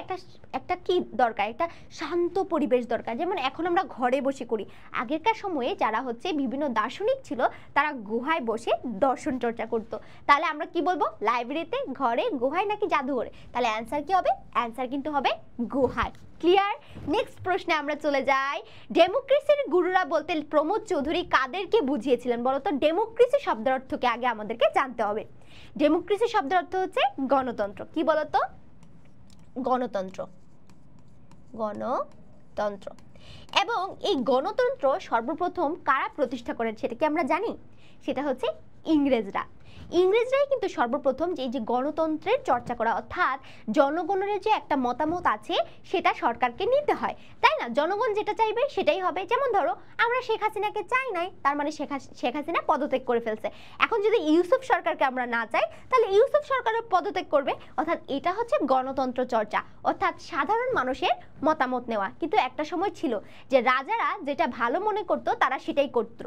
একটা কি দরকার? একটা শান্ত পরিবেশ দরকার। যেমন এখন আমরা ঘরে বসে করি, আগেরকার সময়ে যারা হচ্ছে বিভিন্ন দার্শনিক ছিল, তারা গুহায় বসে দর্শন চর্চা করত। তাহলে আমরা কি বলবো? লাইব্রেরিতে, ঘরে, গুহায় নাকি জাদুঘরে? তাহলে অ্যান্সার কি হবে? অ্যান্সার কিন্তু হবে গুহায়। ক্লিয়ার? নেক্সট প্রশ্নে আমরা চলে যাই। ডেমোক্রেসির গুরুরা বলতে প্রমোদ চৌধুরী কাদেরকে বুঝিয়েছিলেন বলো তো? ডেমোক্রেসি শব্দের অর্থকে আগে আমাদেরকে জানতে হবে। ডেমোক্রেসি শব্দের অর্থ হচ্ছে গণতন্ত্র। কি বলতো? গণতন্ত্র। গণতন্ত্র। এবং এই গণতন্ত্র সর্বপ্রথম কারা প্রতিষ্ঠা করেন সেটা কি আমরা জানি? সেটা হচ্ছে ইংরেজরা। ইংরেজরাই কিন্তু সর্বপ্রথম যে গণতন্ত্রের চর্চা করা, অর্থাৎ জনগণের যে একটা মতামত আছে সেটা সরকারকে নিতে হয়, তাই না? জনগণ যেটা চাইবে সেটাই হবে। যেমন ধরো আমরা শেখ হাসিনাকে চাই নাই, তার মানে শেখ হাসিনা পদত্যাগ করে ফেলছে। এখন যদি ইউসুফ সরকারকে আমরা না চাই, তাহলে ইউসুফ সরকারও পদত্যাগ করবে। অর্থাৎ এটা হচ্ছে গণতন্ত্র চর্চা, অর্থাৎ সাধারণ মানুষের মতামত নেওয়া। কিন্তু একটা সময় ছিল যে রাজারা যেটা ভালো মনে করতো তারা সেটাই করত,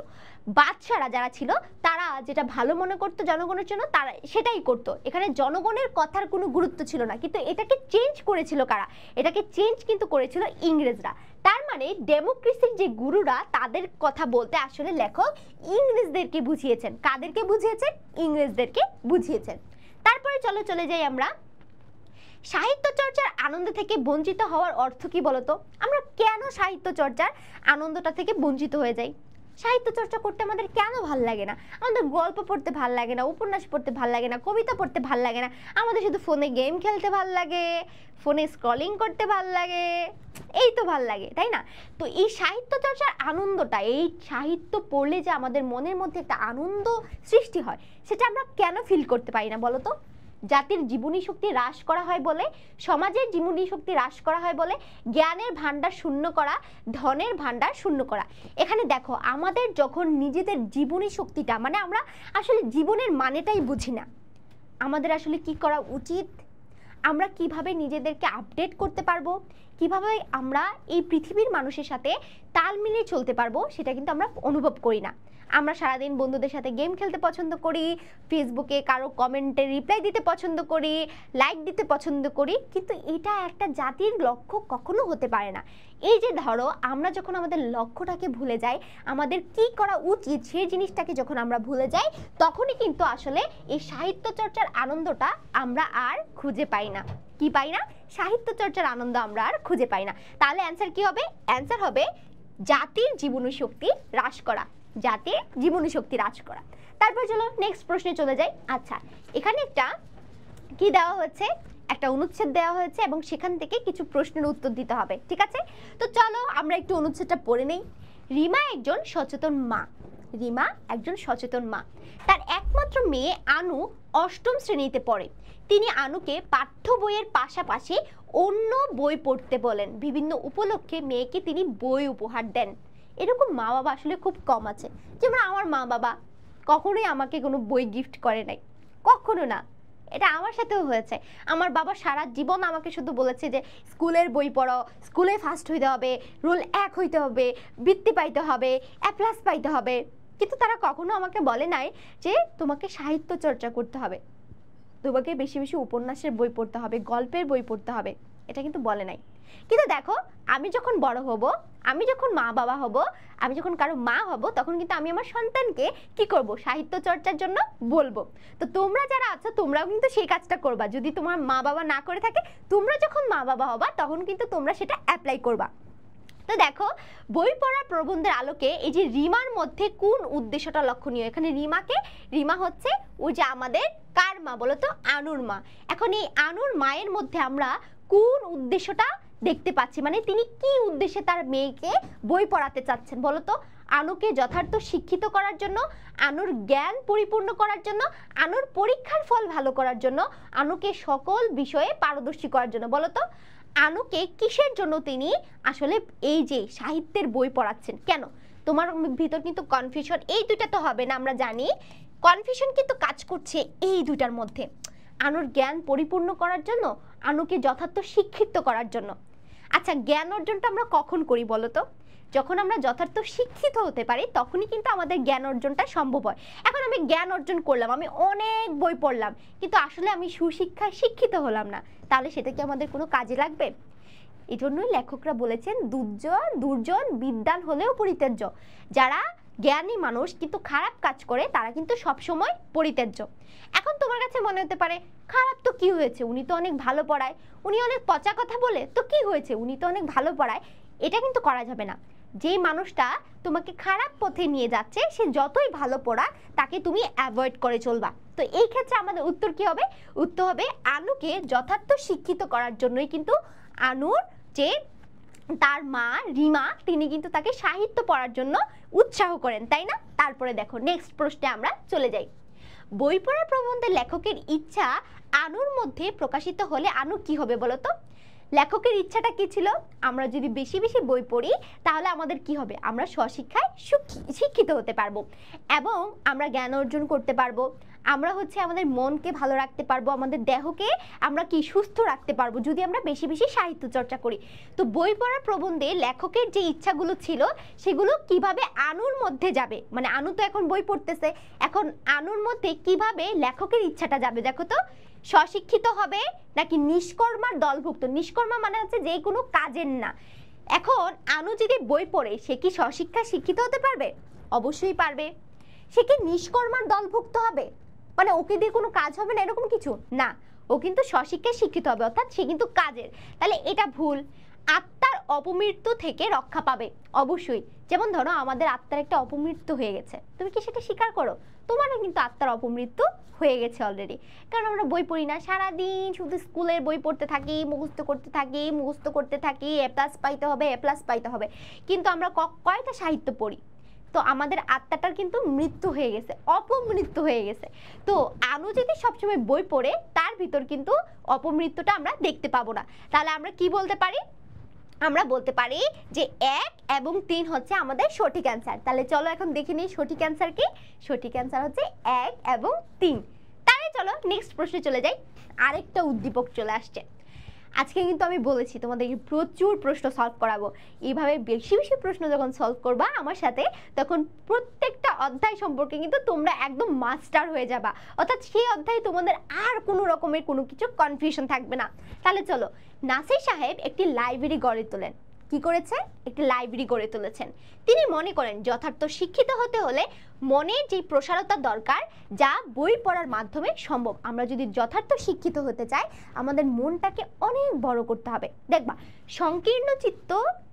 বাদশারা যারা ছিল তারা যেটা ভালো মনে করতো জনগণের জন্য তারা সেটাই করতো। এখানে জনগণের কথার কোনো গুরুত্ব ছিল না। কিন্তু এটাকে চেঞ্জ করেছিল কারা? এটাকে চেঞ্জ কিন্তু করেছিল ইংরেজরা। তার মানে ডেমোক্রেসির যে গুরুরা, তাদের কথা বলতে আসলে লেখক ইংরেজদেরকে বুঝিয়েছেন। কাদেরকে বুঝিয়েছেন? ইংরেজদেরকে বুঝিয়েছেন। তারপরে চলে যাই আমরা সাহিত্য চর্চার আনন্দ থেকে বঞ্চিত হওয়ার অর্থ কি বলতো? আমরা কেন সাহিত্য চর্চার আনন্দটা থেকে বঞ্চিত হয়ে যাই? সাহিত্য চর্চা করতে আমাদের কেন ভাল লাগে না? আমাদের গল্প পড়তে ভাল লাগে না, উপন্যাস পড়তে ভাল লাগে না, কবিতা পড়তে ভাল লাগে না, আমাদের শুধু ফোনে গেম খেলতে ভাল লাগে, ফোনে স্ক্রলিং করতে ভাল লাগে, এই তো ভাল লাগে, তাই না? তো এই সাহিত্য চর্চার আনন্দটা, এই সাহিত্য পড়লে যে আমাদের মনের মধ্যে একটা আনন্দ সৃষ্টি হয়, সেটা আমরা কেন ফিল করতে পারি না বলো তো? জাতির জীবনী শক্তি হ্রাস করা হয় বলে, সমাজের জীবনী শক্তি হ্রাস করা হয় বলে, জ্ঞানের ভান্ডার শূন্য করা, ধনের ভান্ডার শূন্য করা। এখানে দেখো, আমাদের যখন নিজেদের জীবনী শক্তিটা, মানে আমরা আসলে জীবনের মানেটাই বুঝি না, আমাদের আসলে কি করা উচিত, আমরা কিভাবে নিজেদেরকে আপডেট করতে পারবো, কিভাবে আমরা এই পৃথিবীর মানুষের সাথে তাল মিলিয়ে চলতে পারবো, সেটা কিন্তু আমরা অনুভব করি না। আমরা সারাদিন বন্ধুদের সাথে গেম খেলতে পছন্দ করি, ফেসবুকে কারো কমেন্টে রিপ্লাই দিতে পছন্দ করি, লাইক দিতে পছন্দ করি, কিন্তু এটা একটা জাতির লক্ষ্য কখনো হতে পারে না। এই যে ধরো, আমরা যখন আমাদের লক্ষ্যটাকে ভুলে যাই, আমাদের কি করা উচিত সেই জিনিসটাকে যখন আমরা ভুলে যাই, তখনই কিন্তু আসলে এই সাহিত্য চর্চার আনন্দটা আমরা আর খুঁজে পাই না। কি পাই না? সাহিত্য চর্চার আনন্দ আমরা আর খুঁজে পাই না। তাহলে অ্যান্সার কি হবে? অ্যান্সার হবে জাতির জীবনী শক্তি হ্রাস করা। জাতির জীবনী শক্তি হ্রাস করা। তারপর চলো নেক্সট প্রশ্নে চলে যাই। আচ্ছা, এখানে একটা কি দেওয়া হচ্ছে? একটা অনুচ্ছেদ দেওয়া হয়েছে এবং সেখান থেকে কিছু প্রশ্নের উত্তর দিতে হবে, ঠিক আছে? তো চলো আমরা একটু অনুচ্ছেদটা পড়ে নেই। রিমা একজন সচেতন মা। রিমা একজন সচেতন মা। তার একমাত্র মেয়ে আনু অষ্টম শ্রেণীতে পড়ে। তিনি আনুকে পাঠ্য বইয়ের পাশাপাশি অন্য বই পড়তে বলেন। বিভিন্ন উপলক্ষে মেয়েকে তিনি বই উপহার দেন। এরকম মা বাবা আসলে খুব কম আছে। যেমন আমার মা বাবা কখনোই আমাকে কোনো বই গিফট করে নাই, কখনো না। এটা আমার সাথেও হয়েছে। আমার বাবা সারা জীবন আমাকে শুধু বলেছে যে স্কুলের বই পড়ো, স্কুলে ফার্স্ট হইতে হবে, রোল 1 হইতে হবে, বৃত্তি পাইতে হবে, A+ পাইতে হবে। কিন্তু তারা কখনো আমাকে বলে নাই যে তোমাকে সাহিত্য চর্চা করতে হবে, তোমাকে বেশি বেশি উপন্যাসের বই পড়তে হবে, গল্পের বই পড়তে হবে। এটা কিন্তু বলে নাই। কিন্তু দেখো, আমি যখন বড় হব, আমি যখন মা বাবা হব, আমি যখন কারো মা হব, তখন কিন্তু আমি আমার সন্তানকে কি করব? সাহিত্য চর্চার জন্য বলবো। তো তোমরা যারা আছো, তোমরাও কিন্তু সেই কাজটা করবা। যদি তোমার মা বাবা না করে থাকে, তোমরা যখন মা বাবা হবা, তখন কিন্তু তোমরা সেটা অ্যাপ্লাই করবা। তো দেখো, বই পড়া প্রবন্ধের আলোকে এই যে রিমার মধ্যে কোন উদ্দেশ্যটা লক্ষণীয়, এখানে রিমা হচ্ছে ওই যে আমাদের কার মা বলো তো, আনুর মা। এখন এই আনুর মায়ের মধ্যে আমরা কোন উদ্দেশ্যটা দেখতে পাচ্ছি, মানে তিনি কি উদ্দেশ্যে তার মেয়েকে বই পড়াতে চাচ্ছেন বলো তো? আনুকে যথার্থ শিক্ষিত করার জন্য, আনুর জ্ঞান পরিপূর্ণ করার জন্য, আনুর পরীক্ষার ফল ভালো করার জন্য, আনুকে সকল বিষয়ে পারদর্শী করার জন্য। বলো তো আনুকে কিসের জন্য তিনি আসলে এই যে সাহিত্যের বই পড়াচ্ছেন? কেন? তোমার ভিতর কিন্তু কনফিউশন, এই দুইটা তো হবে না, আমরা জানি কনফিউশন কিন্তু কাজ করছে এই দুইটার মধ্যে। আনুর জ্ঞান পরিপূর্ণ করার জন্য, আনুকে যথার্থ শিক্ষিত করার জন্য। আচ্ছা, জ্ঞান অর্জনটা আমরা কখন করি বলো তো? যখন আমরা যথার্থ শিক্ষিত হতে পারি তখনই কিন্তু আমাদের জ্ঞান অর্জনটা সম্ভব হয়। এখন আমি জ্ঞান অর্জন করলাম, আমি অনেক বই পড়লাম, কিন্তু আসলে আমি সুশিক্ষায় শিক্ষিত হলাম না, তাহলে সেটা কি আমাদের কোনো কাজে লাগবে? এই জন্যই লেখকরা বলেছেন দুর্জন বিদ্বান হলেও পরিত্যাজ্য। যারা জ্ঞানী মানুষ কিন্তু খারাপ কাজ করে তারা কিন্তু সবসময় পরিত্যাজ্য। এখন তোমার কাছে মনে হতে পারে খারাপ তো কি হয়েছে, উনি তো অনেক ভালো পড়ায়, উনি অনেক পচা কথা বলে, তো কি হয়েছে, উনি তো অনেক ভালো পড়ায়। এটা কিন্তু করা যাবে না। যেই মানুষটা তোমাকে খারাপ পথে নিয়ে যাচ্ছে সে যতই ভালো পড়াক তাকে তুমি অ্যাভয়েড করে চলবা। তো এই ক্ষেত্রে আমাদের উত্তর কি হবে? উত্তর হবে আনুকে যথার্থ শিক্ষিত করার জন্যই কিন্তু আনুর যে তার মা রিমা তিনি কিন্তু তাকে সাহিত্য পড়ার জন্য উৎসাহ করেন, তাই না? তারপরে দেখো নেক্সট প্রশ্নে আমরা চলে যাই। বই পড়ার প্রবন্ধে লেখকের ইচ্ছা আনুর মধ্যে প্রকাশিত হলে আনু কি হবে বলো তো? লেখকের ইচ্ছাটা কি ছিল? আমরা যদি বেশি বেশি বই পড়ি তাহলে আমাদের কি হবে? আমরা স্বশিক্ষায় শিক্ষিত হতে পারবো এবং আমরা জ্ঞান অর্জন করতে পারবো। আমরা হচ্ছে আমাদের মনকে ভালো রাখতে পারবো, আমাদের দেহকে আমরা কি সুস্থ রাখতে পারবো যদি আমরা বেশি বেশি সাহিত্য চর্চা করি। তো বই পড়ার প্রবন্ধে লেখকের যে ইচ্ছাগুলো ছিল সেগুলো কিভাবে আনুর মধ্যে যাবে, মানে আনু তো এখন বই পড়তেছে, এখন আনুর মধ্যে কিভাবে লেখকের ইচ্ছাটা যাবে দেখো তো? স্বশিক্ষিত হবে নাকি নিষ্কর্মার দলভুক্ত? নিষ্কর্মা মানে হচ্ছে যে কোনো কাজের না। এখন আনু যদি বই পড়ে সে কি স্বশিক্ষায় শিক্ষিত হতে পারবে? অবশ্যই পারবে। সে কি নিষ্কর্মার দলভুক্ত হবে, মানে ওকে দিয়ে কোনো কাজ হবে না এরকম কিছু না? ও কিন্তু স্বশিক্ষায় শিক্ষিত হবে, অর্থাৎ সে কিন্তু কাজের। তাহলে এটা ভুল। আত্মার অপমৃত্যু থেকে রক্ষা পাবে অবশ্যই। যেমন ধরো আমাদের আত্মার একটা অপমৃত্যু হয়ে গেছে, তুমি কি সেটা স্বীকার করো? তোমারও কিন্তু আত্মার অপমৃত্যু হয়ে গেছে অলরেডি, কারণ আমরা বই পড়ি না, সারাদিন শুধু স্কুলের বই পড়তে থাকি, মুখস্থ করতে থাকি, এ প্লাস পাইতে হবে, এ প্লাস পাইতে হবে, কিন্তু আমরা কয়টা সাহিত্য পড়ি? তো আমাদের আত্মাটার কিন্তু মৃত্যু হয়ে গেছে, অপমৃত্যু হয়ে গেছে। তো আনু যদি সবসময় বই পড়ে তার ভিতর কিন্তু অপমৃত্যুটা আমরা দেখতে পাবো না। তাহলে আমরা কি বলতে পারি? আমরা বলতে পারি যে 1 এবং 3 হচ্ছে আমাদের সঠিক অ্যান্সার। তাহলে চলো এখন দেখে নিই সঠিক অ্যান্সার কি। সঠিক অ্যান্সার হচ্ছে 1 এবং 3। তাহলে চলো নেক্সট প্রশ্নে চলে যাই। আরেকটা উদ্দীপক চলে আসছে। আজকে কিন্তু আমি বলেছি তোমাদেরকে প্রচুর প্রশ্ন সলভ করাবো। এইভাবে বেশি বেশি প্রশ্ন যখন সলভ করবা আমার সাথে, তখন প্রত্যেকটা অধ্যায় সম্পর্কে কিন্তু তোমরা একদম মাস্টার হয়ে যাবা, অর্থাৎ সেই অধ্যায়ে তোমাদের আর কোনো রকমের কোনো কিছু কনফিউশন থাকবে না। তাহলে চলো, নাসির সাহেব একটি লাইব্রেরি গড়ে তোলেন। কি করেছে? একটি লাইব্রেরি গড়ে তুলেছেন। তিনি মনে করেন যথার্থ শিক্ষিত হতে হলে মনের যে প্রসারতা দরকার, যা বই পড়ার মাধ্যমে সম্ভব। আমরা যদি যথার্থ শিক্ষিত হতে চাই আমাদের মনটাকে অনেক বড় করতে হবে। দেখবা সংকীর্ণ চিত্ত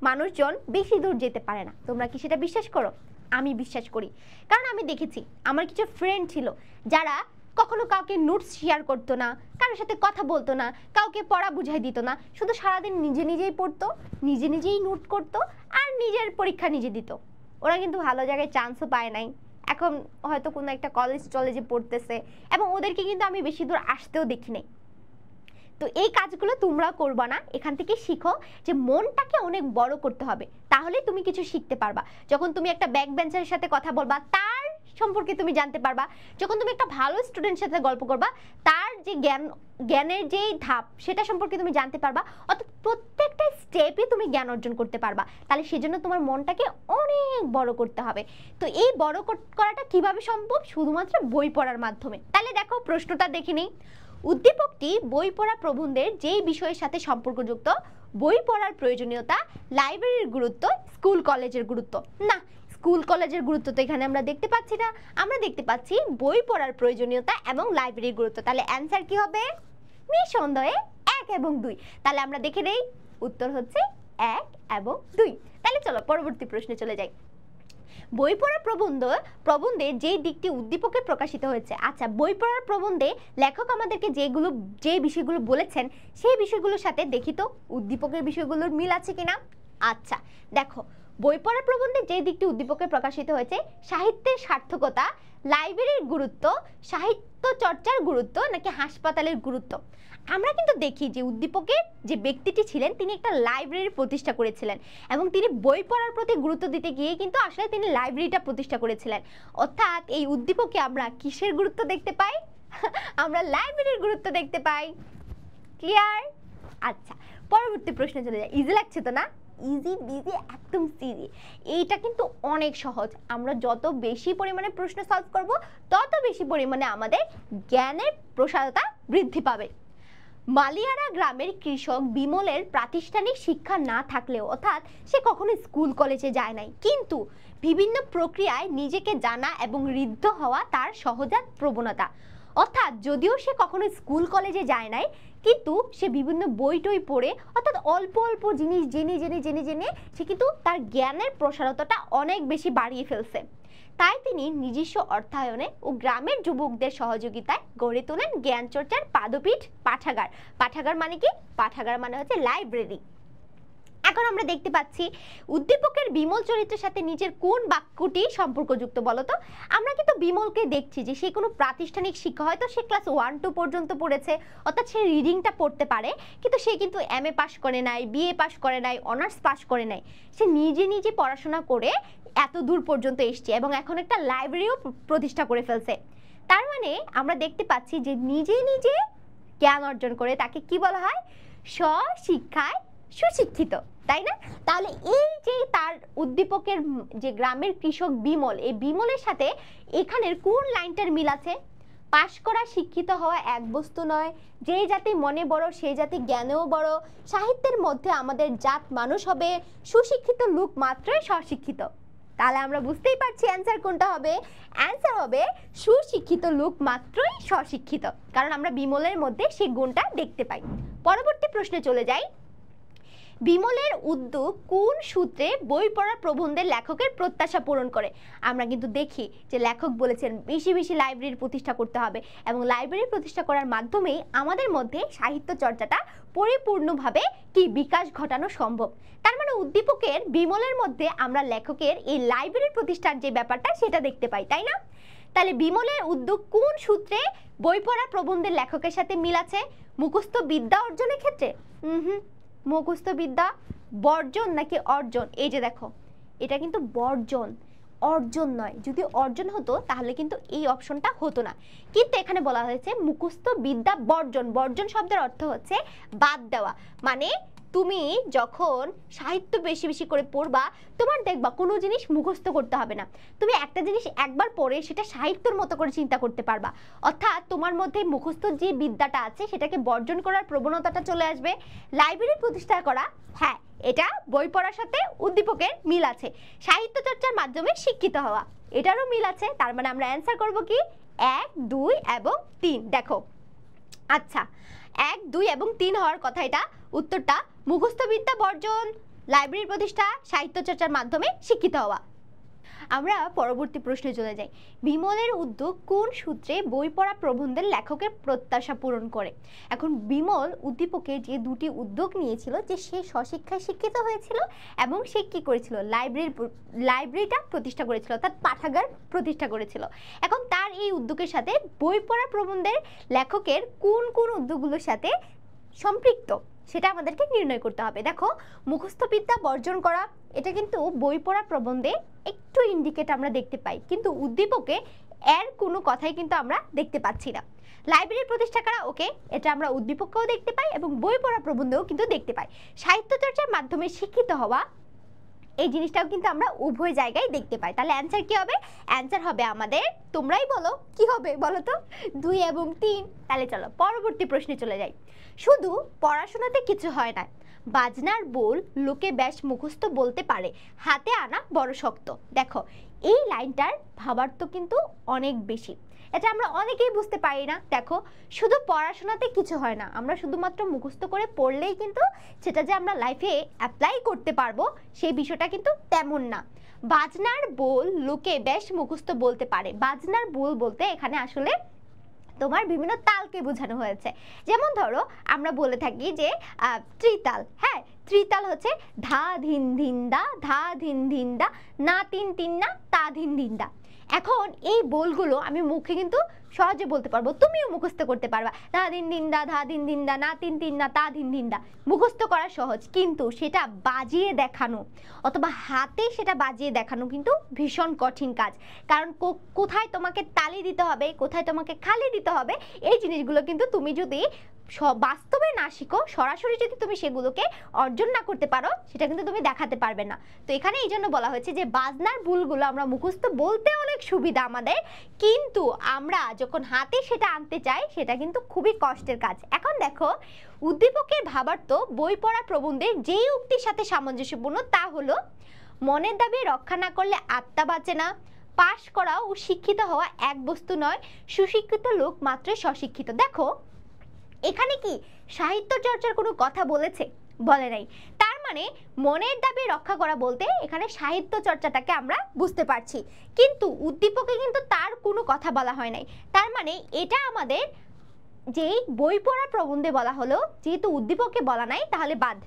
মানুষজন বেশি দূর যেতে পারে না। তোমরা কি সেটা বিশ্বাস করো? আমি বিশ্বাস করি, কারণ আমি দেখেছি আমার কিছু ফ্রেন্ড ছিল যারা কখনো কাউকে নোটস শেয়ার করতো না, কারোর সাথে কথা বলতো না, কাউকে পড়া বুঝাই দিত না, শুধু সারাদিন নিজেই পড়তো, নিজেই নোট করতো আর নিজের পরীক্ষা নিজে দিত। ওরা কিন্তু ভালো জায়গায় চান্সও পায় নাই, এখন হয়তো কোনো একটা কলেজে পড়তেছে, এবং ওদেরকে কিন্তু আমি বেশি দূর আসতেও দেখি নাই। তো এই কাজগুলো তোমরা করবা না, এখান থেকে শিখো যে মনটাকে অনেক বড় করতে হবে, তাহলে তুমি কিছু শিখতে পারবা। যখন তুমি একটা ব্যাক বেঞ্চারের সাথে কথা বলবা তার সম্পর্কে তুমি জানতে পারবা, যখন তুমি একটা ভালো স্টুডেন্টের সাথে গল্প করবা তার যে জ্ঞানের যেই ধাপ সেটা সম্পর্কে তুমি জানতে পারবা, অর্থাৎ প্রত্যেকটা স্টেপে তুমি জ্ঞান অর্জন করতে পারবা। তাহলে সেজন্য তোমার মনটাকে অনেক বড় করতে হবে। তো এই বড় করাটা কিভাবে সম্ভব? শুধুমাত্র বই পড়ার মাধ্যমে। তাহলে দেখো প্রশ্নটা দেখে নিই। উদ্দীপকটি বই পড়া প্রবন্ধের যেই বিষয়ের সাথে সম্পর্কযুক্ত, বই পড়ার প্রয়োজনীয়তা, লাইব্রেরির গুরুত্ব, স্কুল কলেজের গুরুত্ব। না, স্কুল কলেজের গুরুত্ব তো এখানে আমরা দেখতে পাচ্ছি না, আমরা দেখতে পাচ্ছি বই পড়ার প্রয়োজনীয়তা এবং লাইব্রেরির গুরুত্ব। তাহলে অ্যান্সার কি হবে? নিঃসন্দেহে 1 এবং 2। তাহলে আমরা দেখে নেই উত্তর হচ্ছে 1 এবং 2। তাহলে চলো পরবর্তী প্রশ্নে চলে যাই। বই পড়ার প্রবন্ধে যে দিকটি উদ্দীপকে প্রকাশিত হয়েছে। আচ্ছা, বই পড়ার প্রবন্ধে লেখক আমাদেরকে যে বিষয়গুলো বলেছেন সেই বিষয়গুলোর সাথে দেখি তো উদ্দীপকের বিষয়গুলোর মিল আছে কিনা। আচ্ছা দেখো, বই পড়ার প্রবন্ধে যে দিকটি উদ্দীপকে প্রকাশিত হয়েছে, সাহিত্যের সার্থকতা, লাইব্রেরির গুরুত্ব, সাহিত্য চর্চার গুরুত্ব নাকি হাসপাতালের গুরুত্ব। আমরা কিন্তু দেখি যে উদ্দীপকের যে ব্যক্তিটি ছিলেন তিনি একটা লাইব্রেরি প্রতিষ্ঠা করেছিলেন এবং তিনি বই পড়ার প্রতি গুরুত্ব দিতে গিয়ে কিন্তু আসলে তিনি লাইব্রেরিটা প্রতিষ্ঠা করেছিলেন। অর্থাৎ এই উদ্দীপকে আমরা কিসের গুরুত্ব দেখতে পাই? আমরা লাইব্রেরির গুরুত্ব দেখতে পাই। ক্লিয়ার? আচ্ছা, পরবর্তী প্রশ্নে চলে যাই। ইজি লাগছে তো না? ইজি বিজি একদম সিজি। এইটা কিন্তু অনেক সহজ। আমরা যত বেশি পরিমাণে প্রশ্ন সলভ করব তত বেশি পরিমাণে আমাদের জ্ঞানের প্রসারতা বৃদ্ধি পাবে। মালিয়ারা গ্রামের কৃষক বিমলের প্রাতিষ্ঠানিক শিক্ষা না থাকলেও, অর্থাৎ সে কখনো স্কুল কলেজে যায় নাই, কিন্তু বিভিন্ন প্রক্রিয়ায় নিজেকে জানা এবং ঋদ্ধ হওয়া তার সহজাত প্রবণতা। অর্থাৎ যদিও সে কখনো স্কুল কলেজে যায় নাই, কিন্তু সে বিভিন্ন বই টই পড়ে, অর্থাৎ অল্প অল্প জিনিস জেনে সে কিন্তু তার জ্ঞানের প্রসারতাটা অনেক বেশি বাড়িয়ে ফেলছে। তাই তিনি নিজস্ব অর্থায়নে ও গ্রামের যুবকদের সহযোগিতায় গড়ে তোলেন জ্ঞান চর্চার পাদপীঠ পাঠাগার। পাঠাগার মানে কি? পাঠাগার মানে হচ্ছে লাইব্রেরি। এখন আমরা দেখতে পাচ্ছি উদ্দীপকের বিমল চরিত্রের সাথে নিজের কোন বাক্যটি সম্পর্কযুক্ত বলতো। আমরা কিন্তু বিমলকে দেখছি যে সে কোনো প্রাতিষ্ঠানিক শিক্ষা, হয়তো সে ক্লাস 1-2 পর্যন্ত পড়েছে, অর্থাৎ সে রিডিংটা পড়তে পারে, কিন্তু সে কিন্তু MA পাস করে নাই, BA পাস করে নাই, অনার্স পাস করে নাই। সে নিজে পড়াশোনা করে এত দূর পর্যন্ত এসছে এবং এখন একটা লাইব্রেরিও প্রতিষ্ঠা করে ফেলছে। তার মানে আমরা দেখতে পাচ্ছি যে নিজে জ্ঞান অর্জন করে তাকে কি বলা হয়? স্বশিক্ষায় সুশিক্ষিত, তাই না? তাহলে এই যে তার উদ্দীপকের যে গ্রামের কৃষক বিমল, এই বিমলের সাথে এখানের কোন লাইনটার মিল আছে? পাশ করা শিক্ষিত হওয়া এক বস্তু নয়, যে জাতি মনে বড় সেই জাতি জ্ঞানেও বড়, সাহিত্যের মধ্যে আমাদের জাত মানুষ হবে, সুশিক্ষিত লোক মাত্রই স্বশিক্ষিত। তাহলে আমরা বুঝতেই পারছি অ্যান্সার কোনটা হবে। অ্যান্সার হবে সুশিক্ষিত লোক মাত্রই স্বশিক্ষিত, কারণ আমরা বিমলের মধ্যে সেই গুণটা দেখতে পাই। পরবর্তী প্রশ্নে চলে যাই। বিমলের উদ্যোগ কোন সূত্রে বই পড়ার প্রবন্ধের লেখকের প্রত্যাশা পূরণ করে? আমরা কিন্তু দেখি যে লেখক বলেছেন বেশি লাইব্রেরি প্রতিষ্ঠা করতে হবে এবং লাইব্রেরি প্রতিষ্ঠা করার মাধ্যমেই আমাদের মধ্যে সাহিত্য চর্চাটা পরিপূর্ণভাবে কি বিকাশ ঘটানো সম্ভব। তার মানে উদ্দীপকের বিমলের মধ্যে আমরা লেখকের এই লাইব্রেরি প্রতিষ্ঠার যে ব্যাপারটা সেটা দেখতে পাই, তাই না? তাহলে বিমলের উদ্যোগ কোন সূত্রে বই পড়ার প্রবন্ধের লেখকের সাথে মিল আছে? মুখস্থ বিদ্যা অর্জনের ক্ষেত্রে? মুখস্থ বিদ্যা বর্জন নাকি অর্জন? এই যে দেখো, এটা কিন্তু বর্জন, অর্জন নয়। যদি অর্জন হতো তাহলে কিন্তু এই অপশনটা হতো না, কিন্তু এখানে বলা হয়েছে মুখস্থ বিদ্যা বর্জন। বর্জন শব্দের অর্থ হচ্ছে বাদ দেওয়া। মানে তুমি যখন সাহিত্য বেশি করে পড়বা, তোমার দেখবা কোনো জিনিস মুখস্থ করতে হবে না, তুমি একটা জিনিস একবার পড়ে সেটা সাহিত্যর মতো করে চিন্তা করতে পারবা। অর্থাৎ তোমার মধ্যে মুখস্থ যে বিদ্যাটা আছে সেটাকে বর্জন করার প্রবণতাটা চলে আসবে। লাইব্রেরি প্রতিষ্ঠা করা, হ্যাঁ এটা বই পড়ার সাথে উদ্দীপকের মিল আছে। সাহিত্য চর্চার মাধ্যমে শিক্ষিত হওয়া, এটারও মিল আছে। তার মানে আমরা অ্যান্সার করব কি 1, 2 এবং 3। দেখো, আচ্ছা 1, 2 এবং 3 হওয়ার কথা। এটা উত্তরটা মুখস্থ বিদ্যা বর্জন, লাইব্রেরি প্রতিষ্ঠা, সাহিত্য চর্চার মাধ্যমে শিক্ষিত হওয়া। আমরা পরবর্তী প্রশ্নে চলে যাই। বিমলের উদ্যোগ কোন সূত্রে বই পড়া প্রবন্ধের লেখকের প্রত্যাশা পূরণ করে? এখন বিমল উদ্দীপকে যে দুটি উদ্যোগ নিয়েছিল, যে সে স্বশিক্ষায় শিক্ষিত হয়েছিল এবং সে কি করেছিল? লাইব্রেরিটা প্রতিষ্ঠা করেছিল, অর্থাৎ পাঠাগার প্রতিষ্ঠা করেছিল। এখন তার এই উদ্যোগের সাথে বই পড়া প্রবন্ধের লেখকের কোন উদ্যোগগুলোর সাথে সম্পৃক্ত সেটা আমাদেরকে নির্ণয় করতে হবে। দেখো, মুখস্থ বিদ্যা বর্জন করা, এটা কিন্তু বই পড়া প্রবন্ধে একটু ইন্ডিকেট আমরা দেখতে পাই, কিন্তু উদ্দীপকে এর কোনো কথাই কিন্তু আমরা দেখতে পাচ্ছি না। লাইব্রেরি প্রতিষ্ঠা করা, ওকে, এটা আমরা উদ্দীপকেও দেখতে পাই এবং বই পড়া প্রবন্ধেও কিন্তু দেখতে পাই। সাহিত্য চর্চার মাধ্যমে শিক্ষিত হওয়া, এই জিনিসটাও কিন্তু আমরা উভয় জায়গায় দেখতে পাই। তাহলে অ্যান্সার কি হবে? অ্যান্সার হবে আমাদের, তোমরাই বলো কি হবে বলো তো, 2 এবং 3। তাহলে চলো পরবর্তী প্রশ্নে চলে যাই। শুধু পড়াশোনাতে কিছু হয় না, বাজনার বোল লোকে বেশ মুখস্থ বলতে পারে, হাতে আনা বড় শক্ত। দেখো, এই লাইনটার ভাবার্থ কিন্তু অনেক বেশি। এটা আমরা অনেকেই বুঝতে পারি না। দেখো, শুধু পড়াশোনাতে কিছু হয় না, আমরা শুধুমাত্র মুখস্থ করে পড়লেই কিন্তু সেটা যে আমরা লাইফে অ্যাপ্লাই করতে পারবো সেই বিষয়টা কিন্তু তেমন না। বাজনার বোল লোকে বেশ মুখস্থ বলতে পারে। বাজনার বোল বলতে এখানে আসলে তোমার বিভিন্ন তালকে বোঝানো হয়েছে। যেমন ধরো আমরা বলে থাকি যে ত্রিতাল, হ্যাঁ, ত্রিতাল হচ্ছে ধা ধিন ধিন দা, ধা ধিন ধিন দা, না তিন তিন না, তা ধিন ধিন দা। এখন এই বোলগুলো আমি মুখে কিন্তু সহজে বলতে পারবো, তুমিও মুখস্থ করতে পারবা। ধা দিন দিন দা, ধা দিন দিন দা, না তিন তিন না, তা দিন দিন দা। মুখস্থ করা সহজ, কিন্তু সেটা বাজিয়ে দেখানো অথবা হাতে সেটা বাজিয়ে দেখানো কিন্তু ভীষণ কঠিন কাজ। কারণ কোথায় তোমাকে তালি দিতে হবে, কোথায় তোমাকে খালি দিতে হবে, এই জিনিসগুলো কিন্তু তুমি যদি বাস্তবে না শিখো, সরাসরি যদি তুমি সেগুলোকে অর্জন না করতে পারো, সেটা কিন্তু তুমি দেখাতে পারবে না। তো এখানে এই জন্য বলা হয়েছে যে বাজনার ভুলগুলো আমরা মুখস্থ বলতে অনেক সুবিধা আমাদের, কিন্তু আমরা যখন হাতে সেটা আনতে চাই সেটা কিন্তু খুবই কষ্টের কাজ। এখন দেখো, উদ্দীপকের ভাবার্থ বই পড়া প্রবন্ধের যেই উক্তির সাথে সামঞ্জস্যপূর্ণ তা হলো, মনের দাবি রক্ষা না করলে আত্মা বাঁচে না, পাশ করা ও শিক্ষিত হওয়া এক বস্তু নয়, সুশিক্ষিত লোক মাত্রই স্বশিক্ষিত। দেখো, এখানে কি সাহিত্য চর্চার কোনো কথা বলেছে? বলে নাই। তার মানে মনের দাবি রক্ষা করা বলতে এখানে সাহিত্য চর্চাটাকে আমরা বুঝতে পারছি, কিন্তু উদ্দীপকে কিন্তু তার কোনো কথা বলা হয় নাই। তার মানে এটা আমাদের যেই বই পড়া প্রবন্ধে বলা হলো, যেহেতু উদ্দীপকে বলা নাই তাহলে বাদ।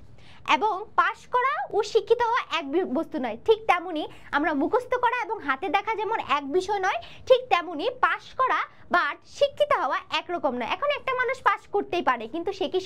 এবং পাশ করা ও শিক্ষিত হওয়া এক বস্তু নয়, ঠিক তেমনি আমরা মুখস্থ করা এবং হাতে দেখা যেমন এক বিষয় নয়, ঠিক তেমনি পাশ করা বা শিক্ষিত হওয়া একরকম নয়। এখন একটা মানুষ পাশ করতেই পারে, কিন্তু সে কি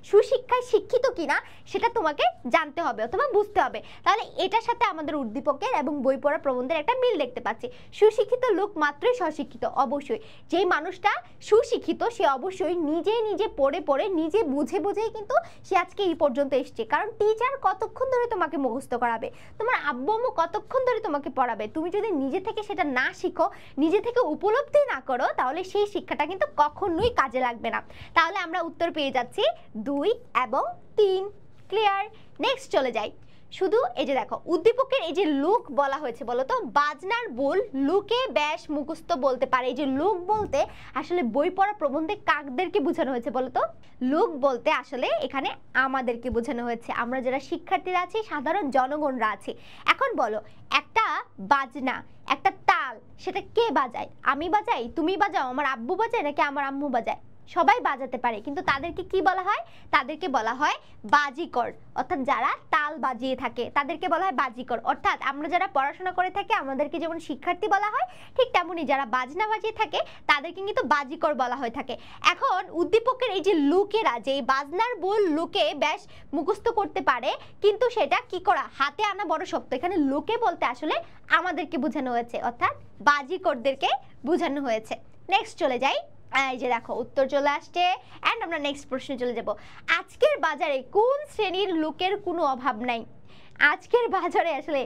সুশিক্ষায় শিক্ষিত কিনা সেটা তোমাকে জানতে হবে অথবা বুঝতে হবে। তাহলে এটার সাথে আমাদের উদ্দীপকের এবং বই পড়া প্রবন্ধের একটা মিল দেখতে পাচ্ছি। সুশিক্ষিত লোক মাত্রই স্বশিক্ষিত, অবশ্যই যেই মানুষটা সুশিক্ষিত সে অবশ্যই নিজে নিজে পড়ে পড়ে নিজে বুঝে বুঝেই কিন্তু সে আজকে এই পর্যন্ত এসছে। কারণ টিচার কতক্ষণ ধরে তোমাকে মুখস্থ করাবে, তোমার আব্বু আম্মু কতক্ষণ ধরে তোমাকে পড়াবে, তুমি যদি নিজে থেকে সেটা না শিখো, নিজে থেকে উপলব্ধি না করো, তাহলে সেই শিক্ষাটা কিন্তু কখনোই কাজে লাগবে না। তাহলে আমরা উত্তর পেয়ে যাচ্ছি 2 এবং 3। ক্লিয়ার? নেক্সট চলে যাই। শুধু এই যে দেখো, উদ্দীপকের এই যে লোক বলা হয়েছে, বলো তো বাজনার বোল লোকে বেশ মুখস্থ বলতে পারে। এই যে লোক বলতে আসলে বই পড়া প্রবন্ধে কাকদেরকে বোঝানো হয়েছে বলো তো? লোক বলতে আসলে এখানে আমাদেরকে বোঝানো হয়েছে, আমরা যারা শিক্ষার্থীরা আছি, সাধারণ জনগণরা আছি। এখন বলো, একটা বাজনা, একটা তাল, সেটা কে বাজায়? আমি বাজাই, তুমি বাজাও, আমার আব্বু বাজায়, নাকি আমার আম্মু বাজায়? সবাই বাজাতে পারে, কিন্তু তাদেরকে কি বলা হয়? তাদেরকে বলা হয় বাজিকর। অর্থাৎ যারা তাল বাজিয়ে থাকে তাদেরকে বলা হয় বাজিকর। অর্থাৎ আমরা যারা পড়াশোনা করে থাকি আমাদেরকে যেমন শিক্ষার্থী বলা হয়, ঠিক তেমনি যারা বাজনা বাজিয়ে থাকে তাদেরকে কিন্তু বাজিকর বলা হয়ে থাকে। এখন উদ্দীপকের এই যে লোকেরা, যে বাজনার বোল লোকে বেশ মুখস্থ করতে পারে, কিন্তু সেটা কি করা, হাতে আনা বড় শক্ত। এখানে লোকে বলতে আসলে আমাদেরকে বোঝানো হয়েছে, অর্থাৎ বাজিকরদেরকে বোঝানো হয়েছে। নেক্সট চলে যাই। এই যে দেখো, উত্তর চলে আসছে এন্ড আমরা নেক্সট প্রশ্নে চলে যাব। আজকের বাজারে কোন শ্রেণীর লোকের কোনো অভাব নাই? আজকের বাজারে আসলে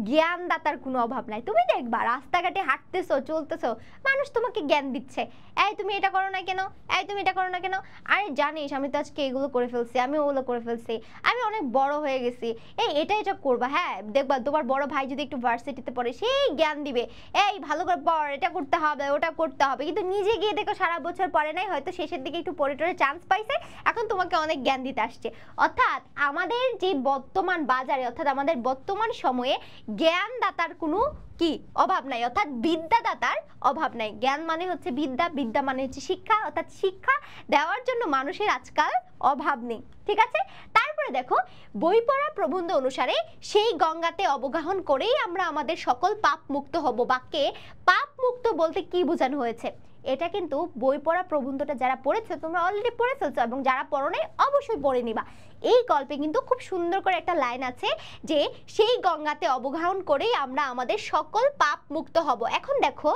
জ্ঞানদাতার কোনো অভাব নাই। তুমি দেখবা রাস্তাঘাটে হাঁটতেছো, চলতেছো, মানুষ তোমাকে জ্ঞান দিচ্ছে, এই তুমি এটা করো না কেন, এই তুমি এটা করো না কেন, আরে জানিস আমি তো আজকে এগুলো করে ফেলছি, আমি ওগুলো করে ফেলছি, আমি অনেক বড় হয়ে গেছি, এই এটা করবা। হ্যাঁ, দেখবা তোমার বড় ভাই যদি একটু ভার্সিটিতে পড়ে, সেই জ্ঞান দিবে, এই ভালো করে পড়, এটা করতে হবে, ওটা করতে হবে। কিন্তু নিজে গিয়ে দেখো সারা বছর পড়ে নাই, হয়তো শেষের দিকে একটু পড়ে টড়ে চান্স পাইছে, এখন তোমাকে অনেক জ্ঞান দিতে আসছে। অর্থাৎ আমাদের যে বর্তমান বাজারে, অর্থাৎ আমাদের বর্তমান সময়ে জ্ঞানদাতার কোনো কি অভাব নাই, অর্থাৎ বিদ্যাদাতার অভাব নাই। জ্ঞান মানে হচ্ছে বিদ্যা, বিদ্যা মানে হচ্ছে শিক্ষা, অর্থাৎ শিক্ষা দেওয়ার জন্য মানুষের আজকাল অভাব নেই। ঠিক আছে? তারপরে দেখো, বই পড়া প্রবন্ধ অনুসারে সেই গঙ্গাতে অবগাহন করেই আমরা আমাদের সকল পাপ মুক্ত হব। বাক্যে পাপ মুক্ত বলতে কি বোঝানো হয়েছে? এটা কিন্তু বই পড়া প্রবন্ধটা যারা পড়েছে তোমরা অলরেডি পড়ে ফেলছো, এবং যারা পড়ো নাই অবশ্যই পড়ে নিবা। এই গল্পে কিন্তু খুব সুন্দর করে একটা লাইন আছে যে সেই গঙ্গাতে অবগাহন করেই আমরা আমাদের সকল পাপ মুক্ত হব। এখন দেখো,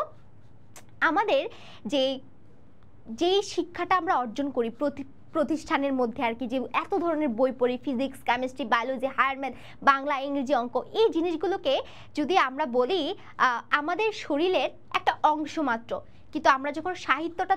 আমাদের যেই শিক্ষাটা আমরা অর্জন করি প্রতিষ্ঠানের মধ্যে আর কি, যে এত ধরনের বই পড়ি, physics, chemistry, biology, higher math, Bangla, ইংরেজি, অঙ্ক, এই জিনিসগুলোকে যদি আমরা বলি আমাদের শরীরের একটা অংশ মাত্র, কিন্তু আমরা যখন সাহিত্যটা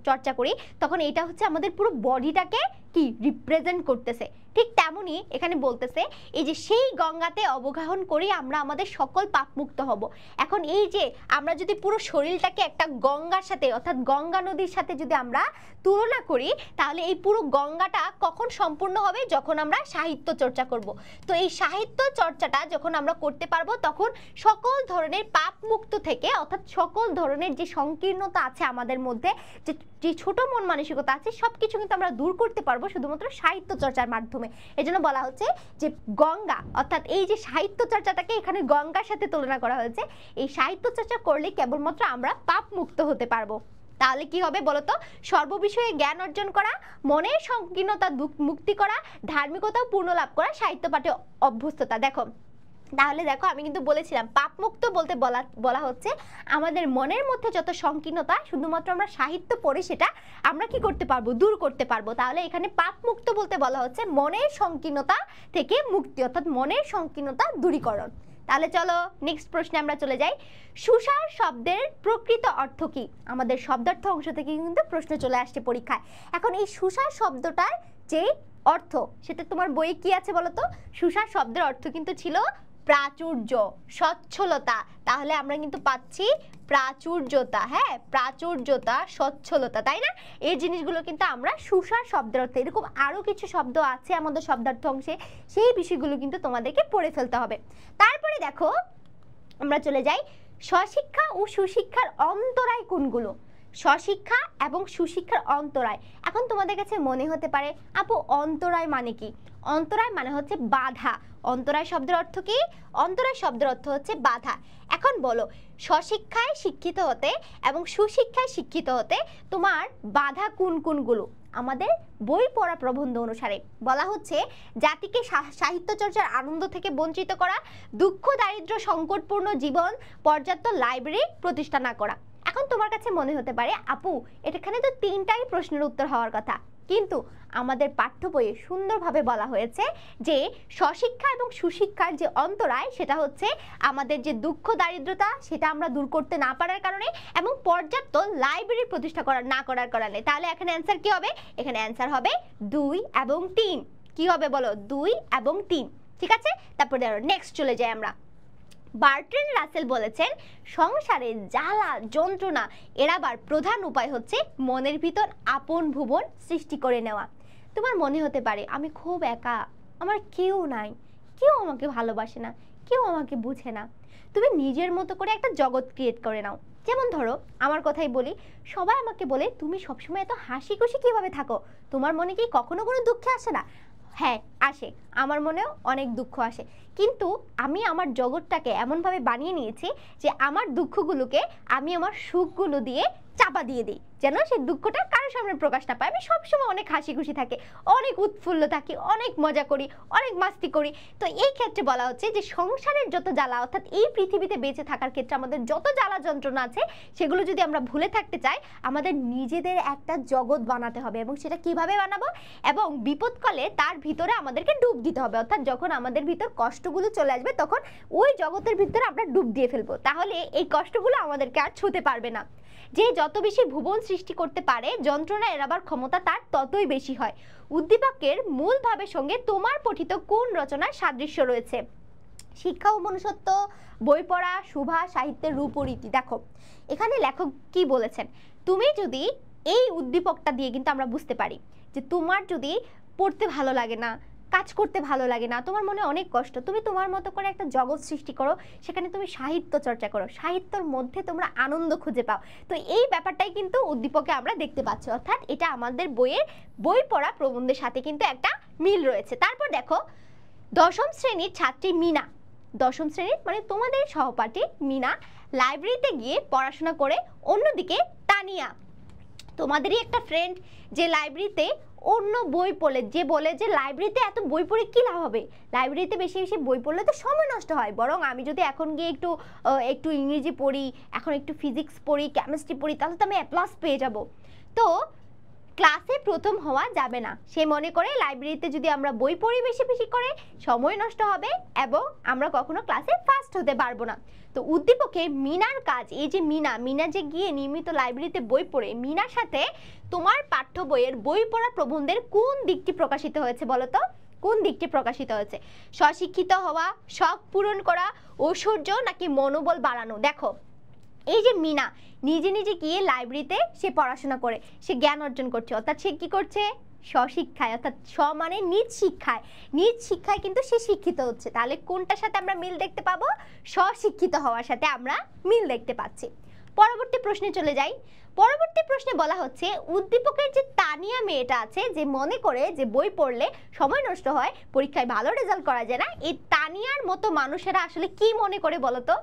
চর্চা করি তখন এটা হচ্ছে আমাদের পুরো বডিটাকে কি রিপ্রেজেন্ট করতেছে। ঠিক তেমনি এখানে বলতেছে এই যে সেই গঙ্গাতে অবগাহন করি আমরা আমাদের সকল পাপ মুক্ত হব। এখন এই যে আমরা যদি পুরো শরীরটাকে একটা গঙ্গার সাথে অর্থাৎ গঙ্গা নদীর সাথে যদি আমরা তুলনা করি, তাহলে এই পুরো গঙ্গাটা কখন সম্পূর্ণ হবে? যখন আমরা সাহিত্য চর্চা করব। তো এই সাহিত্য চর্চাটা যখন আমরা করতে পারবো, তখন সকল ধরনের পাপ মুক্ত থেকে অর্থাৎ সকল ধরনের যে সংকীর্ণতা আছে আমাদের মধ্যে, যে ছোট মন মানসিকতা আছে, সবকিছু কিন্তু আমরা দূর করতে পারবো শুধুমাত্র সাহিত্য চর্চার মাধ্যমে। এজন্য বলা হচ্ছে যে গঙ্গা অর্থাৎ এই যে সাহিত্য চর্চাটাকে এখানে গঙ্গার সাথে তুলনা করা হয়েছে। এই সাহিত্য চর্চা করলে কেবলমাত্র আমরা পাপ মুক্ত হতে পারবো। তাহলে কি হবে বলতো? সর্ববিষয়ে জ্ঞান অর্জন করা, মনের সংকীর্ণতা মুক্তি করা, ধার্মিকতা পূর্ণ লাভ করা, সাহিত্য পাঠে অভ্যস্ততা। দেখো তাহলে দেখো আমি কিন্তু বলেছিলাম পাপ মুক্ত বলতে বলা হচ্ছে আমাদের মনের মধ্যে যত সংকীর্ণতা শুধুমাত্র আমরা সাহিত্য পড়ে সেটা আমরা কি করতে পারবো? দূর করতে পারবো। তাহলে এখানে পাপ মুক্ত বলতে বলা হচ্ছে মনের সংকীর্ণতা থেকে মুক্তি অর্থাৎ মনের সংকীর্ণতা দূরীকরণ। তাহলে চলো নেক্সট প্রশ্নে আমরা চলে যাই। সুসার শব্দের প্রকৃত অর্থ কি? আমাদের শব্দার্থ অংশ থেকে কিন্তু প্রশ্ন চলে আসছে পরীক্ষায়। এখন এই সুসার শব্দটার যে অর্থ সেটা তোমার বইয়ে কি আছে বলো তো? সুসার শব্দের অর্থ কিন্তু ছিল প্রাচুর্য, সচ্ছলতা। তাহলে আমরা কিন্তু পাচ্ছি প্রাচুর্যতা, হ্যাঁ প্রাচুর্যতা, সচ্ছলতা, তাই না? এই জিনিসগুলো কিন্তু আমরা সুসার শব্দের অর্থে, এরকম আরো কিছু শব্দ আছে আমাদের শব্দার্থ অংশে, সেই বিষয়গুলো কিন্তু তোমাদেরকে পড়ে ফেলতে হবে। তারপরে দেখো আমরা চলে যাই স্বশিক্ষা ও সুশিক্ষার অন্তরায় কোনগুলো? স্বশিক্ষা এবং সুশিক্ষার অন্তরায়। এখন তোমাদের কাছে মনে হতে পারে আপু অন্তরায় মানে কি? অন্তরায় মানে হচ্ছে বাধা। অন্তরায় শব্দের অর্থ কি? অন্তরায় শব্দের অর্থ হচ্ছে বাধা। এখন বলো স্বশিক্ষায় শিক্ষিত হতে এবং সুশিক্ষায় শিক্ষিত হতে তোমার বাধা কোন কোনগুলো? আমাদের বই পড়া প্রবন্ধ অনুসারে বলা হচ্ছে জাতিকে সাহিত্য চর্চার আনন্দ থেকে বঞ্চিত করা, দুঃখ দারিদ্র সংকটপূর্ণ জীবন, পর্যাপ্ত লাইব্রেরি প্রতিষ্ঠা না করা। এখন তোমার কাছে মনে হতে পারে আপু এখানে তো তিনটাই প্রশ্নের উত্তর হওয়ার কথা, কিন্তু আমাদের পাঠ্য বইয়ে সুন্দরভাবে বলা হয়েছে যে স্বশিক্ষা এবং সুশিক্ষার যে অন্তরায় সেটা হচ্ছে আমাদের যে দুঃখ দারিদ্রতা সেটা আমরা দূর করতে না পারার কারণে এবং পর্যাপ্ত লাইব্রেরি প্রতিষ্ঠা না করার কারণে। তাহলে এখানে অ্যান্সার কি হবে? এখানে অ্যান্সার হবে 2 এবং 3। কি হবে বলো? 2 এবং 3। ঠিক আছে, তারপরে নেক্সট চলে যাই আমরা। বার্ট্রান্ড রাসেল বলেছেন সংসারে জ্বালা যন্ত্রণা এড়াবার প্রধান উপায় হচ্ছে মনের ভিতর আপন ভুবন সৃষ্টি করে নেওয়া। তোমার মনে হতে পারে আমি খুব একা, আমার কেউ নাই, কেউ আমাকে ভালোবাসে না, কেউ আমাকে বুঝে না। তুমি নিজের মতো করে একটা জগৎ ক্রিয়েট করে নাও। যেমন ধরো আমার কথাই বলি, সবাই আমাকে বলে তুমি সবসময় এত হাসি খুশি কিভাবে থাকো? তোমার মনে কি কখনো কোনো দুঃখে আসে না? হ্যাঁ আসে, আমার মনেও অনেক দুঃখ আসে, কিন্তু আমি আমার জগৎটাকে এমনভাবে বানিয়ে নিয়েছি যে আমার দুঃখগুলোকে আমি আমার সুখগুলো দিয়ে চাপা দিয়ে দিই, যেন সেই দুঃখটা কারোর সামনে প্রকাশ না পায়। আমি সবসময় অনেক হাসি খুশি থাকি, অনেক উৎফুল্ল থাকি, অনেক মজা করি, অনেক মাস্তি করি। তো এই ক্ষেত্রে বলা হচ্ছে যে সংসারের যত জ্বালা অর্থাৎ এই পৃথিবীতে বেঁচে থাকার ক্ষেত্রে আমাদের যত জ্বালা যন্ত্রণা আছে সেগুলো যদি আমরা ভুলে থাকতে চাই, আমাদের নিজেদের একটা জগৎ বানাতে হবে। এবং সেটা কিভাবে বানাবো? এবং বিপদকালে তার ভিতরে আমাদেরকে ডুব দিতে হবে। অর্থাৎ যখন আমাদের ভিতর কষ্টগুলো চলে আসবে তখন ওই জগতের ভিতরে আমরা ডুব দিয়ে ফেলবো, তাহলে এই কষ্টগুলো আমাদেরকে আর ছুঁতে পারবে না। যে যত বেশি ভুবন সৃষ্টি করতে পারে যন্ত্রণা এড়াবার ক্ষমতা তার ততই বেশি হয়। উদ্দীপকের মূল ভাবের সঙ্গে তোমার পঠিত কোন রচনার সাদৃশ্য রয়েছে? শিক্ষা ও মনুষ্যত্ব, বই পড়া, সুভা, সাহিত্যের রূপ ও রীতি। দেখো এখানে লেখক কি বলেছেন, তুমি যদি এই উদ্দীপকটা দিয়ে কিন্তু আমরা বুঝতে পারি যে তোমার যদি পড়তে ভালো লাগে না, কাজ করতে ভালো লাগে না, তোমার মনে অনেক কষ্ট, তুমি তোমার মতো করে একটা জগৎ সৃষ্টি করো, সেখানে তুমি সাহিত্য চর্চা করো, সাহিত্যর মধ্যে তোমরা আনন্দ খুঁজে পাও। তো এই ব্যাপারটাই কিন্তু উদ্দীপকে আমরা দেখতে পাচ্ছি, অর্থাৎ এটা আমাদের বইয়ের বই পড়া প্রবন্ধের সাথে কিন্তু একটা মিল রয়েছে। তারপর দেখো 10ম শ্রেণীর ছাত্রী মিনা, 10ম শ্রেণীর মানে তোমাদের সহপাঠী মিনা লাইব্রেরিতে গিয়ে পড়াশোনা করে, অন্যদিকে তানিয়া তোমাদেরই একটা ফ্রেন্ড যে লাইব্রেরিতে অন্য বই পড়লে যে বলে যে লাইব্রেরিতে এত বই পড়ে কি লাভ হবে, লাইব্রেরিতে বেশি বেশি বই পড়লে তো সময় নষ্ট হয়, বরং আমি যদি এখন গিয়ে একটু ইংরেজি পড়ি, এখন একটু ফিজিক্স পড়ি, কেমিস্ট্রি পড়ি, তাহলে তো আমি A+ পেয়ে যাব। তো ক্লাসে প্রথম হওয়া যাবে না, সে মনে করে লাইব্রেরিতে যদি আমরা বই পড়ি বেশি বেশি করে সময় নষ্ট হবে এবং আমরা কখনো ক্লাসে ফার্স্ট হতে পারবো না। তো উদ্দীপকে মিনার কাজ, এই যে মিনা যে গিয়ে নিয়মিত লাইব্রেরিতে বই পড়ে, মিনার সাথে তোমার পাঠ্য বইয়ের বই পড়া প্রবন্ধের কোন দিকটি প্রকাশিত হয়েছে বলো তো? কোন দিকটি প্রকাশিত হয়েছে? স্বশিক্ষিত হওয়া, শখ পূরণ করা, ঐশ্বর্য নাকি মনোবল বাড়ানো? দেখো এই যে মিনা নিজে নিজে গিয়ে লাইব্রেরিতে সে পড়াশোনা করে, সে জ্ঞান অর্জন করছে, অর্থাৎ সে কি করছে? স্বশিক্ষায়, অর্থাৎ স্ব মানে নিজ শিক্ষায়, নিজ শিক্ষায় কিন্তু সে শিক্ষিত হচ্ছে। তাহলে কোনটার সাথে আমরা মিল দেখতে পাবো? স্বশিক্ষিত হওয়ার সাথে আমরা মিল দেখতে পাচ্ছি। পরবর্তী প্রশ্নে চলে যাই। পরবর্তী প্রশ্নে বলা হচ্ছে উদ্দীপকের যে তানিয়া মেয়েটা আছে, যে মনে করে যে বই পড়লে সময় নষ্ট হয়, পরীক্ষায় ভালো রেজাল্ট করা যায় না, এই তানিয়ার মতো মানুষেরা আসলে কি মনে করে বলতো?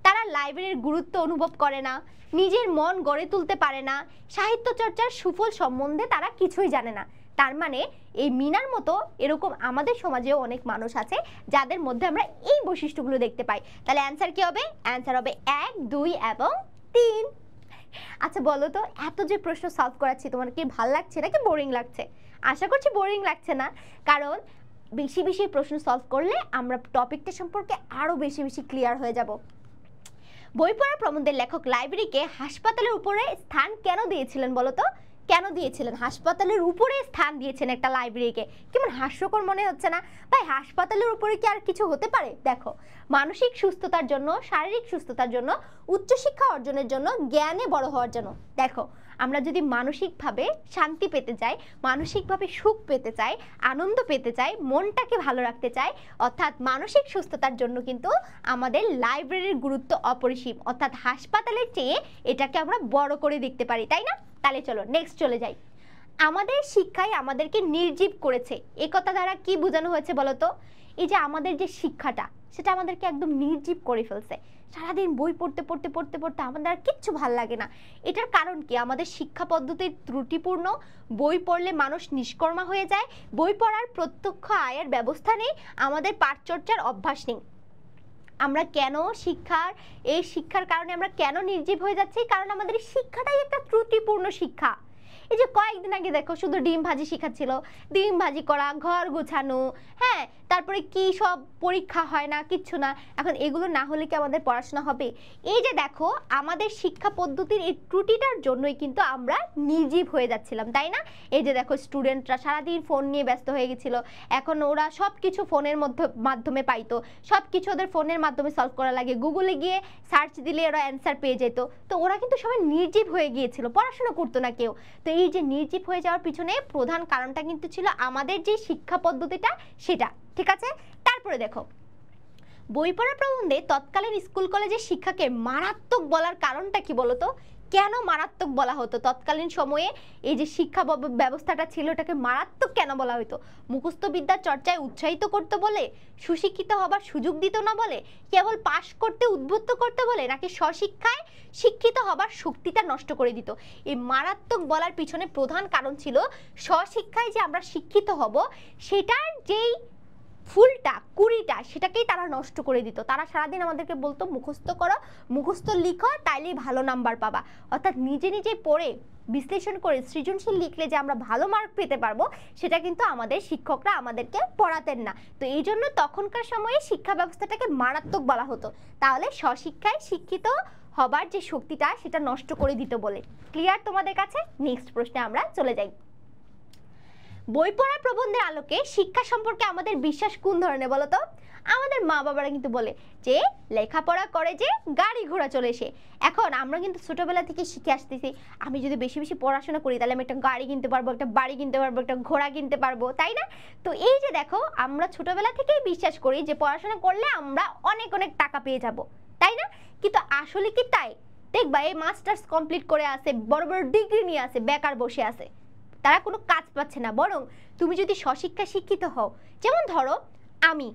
তারা লাইব্রেরির গুরুত্ব অনুভব করে না, নিজের মন গড়ে তুলতে পারে না, সাহিত্য চর্চার সুফল সম্বন্ধে তারা কিছুই জানে না। তার মানে এই মিনার মতো এরকম আমাদের সমাজেও অনেক মানুষ আছে যাদের মধ্যে আমরা এই বৈশিষ্ট্যগুলো দেখতে পাই। তাহলে অ্যান্সার কি হবে? অ্যান্সার হবে 1, 2 এবং 3। আচ্ছা বলো তো, এত যে প্রশ্ন সলভ করাচ্ছি তোমার কি ভালো লাগছে নাকি বোরিং লাগছে? আশা করছি বোরিং লাগছে না, কারণ বেশি বেশি প্রশ্ন সলভ করলে আমরা টপিকটা সম্পর্কে আরো বেশি বেশি ক্লিয়ার হয়ে যাব। বই পড়ার প্রবন্ধের লেখক লাইব্রেরিকে হাসপাতালের উপরে স্থান কেন দিয়েছিলেন বলো তো? কেন দিয়েছিলেন? হাসপাতালের উপরে স্থান দিয়েছেন একটা লাইব্রেরিকে, কেমন হাস্যকর মনে হচ্ছে না ভাই? হাসপাতালের উপরে কি আর কিছু হতে পারে? দেখো, মানসিক সুস্থতার জন্য, শারীরিক সুস্থতার জন্য, উচ্চশিক্ষা অর্জনের জন্য, জ্ঞানে বড় হওয়ার জন্য। দেখো আমরা যদি মানসিকভাবে শান্তি পেতে চাই, মানসিকভাবে সুখ পেতে চাই, আনন্দ পেতে চাই, মনটাকে ভালো রাখতে চাই, অর্থাৎ মানসিক সুস্থতার জন্য কিন্তু আমাদের লাইব্রেরির গুরুত্ব অপরিসীম, অর্থাৎ হাসপাতালের চেয়ে এটাকে আমরা বড় করে দেখতে পারি, তাই না? তাহলে চলো নেক্সট চলে যাই। আমাদের শিক্ষাই আমাদেরকে নির্জীব করেছে, এ কথা দ্বারা কি বোঝানো হয়েছে বলতো? এই যে আমাদের যে শিক্ষাটা, সেটা আমাদেরকে একদম নির্জীব করে ফেলছে। সারাদিন বই পড়তে পড়তে পড়তে পড়তে আমাদের আর কিচ্ছু ভাল লাগে না। এটার কারণ কি? আমাদের শিক্ষা পদ্ধতির ত্রুটিপূর্ণ। বই পড়লে মানুষ নিষ্কর্মা হয়ে যায়, বই পড়ার প্রত্যক্ষ আয়ের ব্যবস্থা নেই, আমাদের পাঠচর্চার অভ্যাস নেই। আমরা কেন এই শিক্ষার কারণে আমরা কেন নির্জীব হয়ে যাচ্ছি? কারণ আমাদের শিক্ষাটাই একটা ত্রুটিপূর্ণ শিক্ষা। এই যে কয়েকদিন আগে দেখো শুধু ডিম ভাজি শেখাচ্ছিল, ডিম ভাজি করা, ঘর গোছানো, হ্যাঁ, তারপরে কি সব পরীক্ষা হয় না, কিচ্ছু না। এখন এগুলো না হলে কি আমাদের পড়াশোনা হবে? এই যে দেখো আমাদের শিক্ষা পদ্ধতির এই ত্রুটিটার জন্যই কিন্তু আমরা নির্জীব হয়ে যাচ্ছিলাম, তাই না? এই যে দেখো স্টুডেন্টরা সারাদিন ফোন নিয়ে ব্যস্ত হয়ে গেছিল, এখন ওরা সব কিছু ফোনের মাধ্যমে পাইতো, সব কিছু ওদের ফোনের মাধ্যমে সলভ করা লাগে, গুগলে গিয়ে সার্চ দিলে ওরা অ্যান্সার পেয়ে যেত। তো ওরা কিন্তু সবাই নির্জীব হয়ে গিয়েছিল, পড়াশোনা করতো না কেউ। তো এই যে নির্জীব হয়ে যাওয়ার পিছনে প্রধান কারণটা কিন্তু ছিল আমাদের যে শিক্ষা পদ্ধতিটা সেটা, ঠিক আছে? তারপরে দেখো বই পড়ার প্রবন্ধে তৎকালীন স্কুল কলেজের শিক্ষাকে মারাত্মক বলার কারণটা কি বলতো? কেন মারাত্মক বলা হতো তৎকালীন সময়ে? এই যে শিক্ষা ব্যবস্থাটা ছিল এটাকে মারাত্মক কেন বলা হতো? মুখস্থ বিদ্যার চর্চায় উৎসাহিত করতে বলে, সুশিক্ষিত হবার সুযোগ দিত না বলে, কেবল পাশ করতে উদ্বুদ্ধ করতে বলে, নাকি স্বশিক্ষায় শিক্ষিত হবার শক্তিটা নষ্ট করে দিত? এই মারাত্মক বলার পিছনে প্রধান কারণ ছিল স্বশিক্ষায় যে আমরা শিক্ষিত হব সেটার যেই ফুলটা, কুড়িটা, সেটাকেই তারা নষ্ট করে দিত। তারা সারাদিন আমাদেরকে বলতো মুখস্থ করো, মুখস্থ লিখো, তাইলেই ভালো নাম্বার পাবা। অর্থাৎ নিজে নিজে পড়ে বিশ্লেষণ করে সৃজনশীল লিখলে যে আমরা ভালো মার্ক পেতে পারবো সেটা কিন্তু আমাদের শিক্ষকরা আমাদেরকে পড়াতেন না। তো এই জন্য তখনকার সময়ে শিক্ষা ব্যবস্থাটাকে মারাত্মক বলা হতো। তাহলে স্বশিক্ষায় শিক্ষিত হবার যে শক্তিটা সেটা নষ্ট করে দিত বলে। ক্লিয়ার তোমাদের কাছে? নেক্সট প্রশ্নে আমরা চলে যাই। বই পড়ার প্রবন্ধের আলোকে শিক্ষা সম্পর্কে আমাদের বিশ্বাস কোন ধরনের বলতো? আমাদের মা বাবারা কিন্তু বলে যে লেখাপড়া করে যে গাড়ি ঘোড়া চলে এসে। এখন আমরা কিন্তু ছোটবেলা থেকে শিখে আসতেছি আমি যদি বেশি বেশি পড়াশোনা করি তাহলে আমি একটা গাড়ি কিনতে পারবো, একটা বাড়ি কিনতে পারবো, একটা ঘোড়া কিনতে পারবো, তাই না? তো এই যে দেখো আমরা ছোটবেলা থেকেই বিশ্বাস করি যে পড়াশোনা করলে আমরা অনেক অনেক টাকা পেয়ে যাব, তাই না? কিন্তু আসলে কি তাই? দেখবা এই মাস্টার্স কমপ্লিট করে আসে, বড় বড় ডিগ্রি নিয়ে আসে, বেকার বসে আছে, তারা কোনো কাজ পাচ্ছে না। বরং তুমি যদি স্বশিক্ষায় শিক্ষিত হও, যেমন ধরো আমি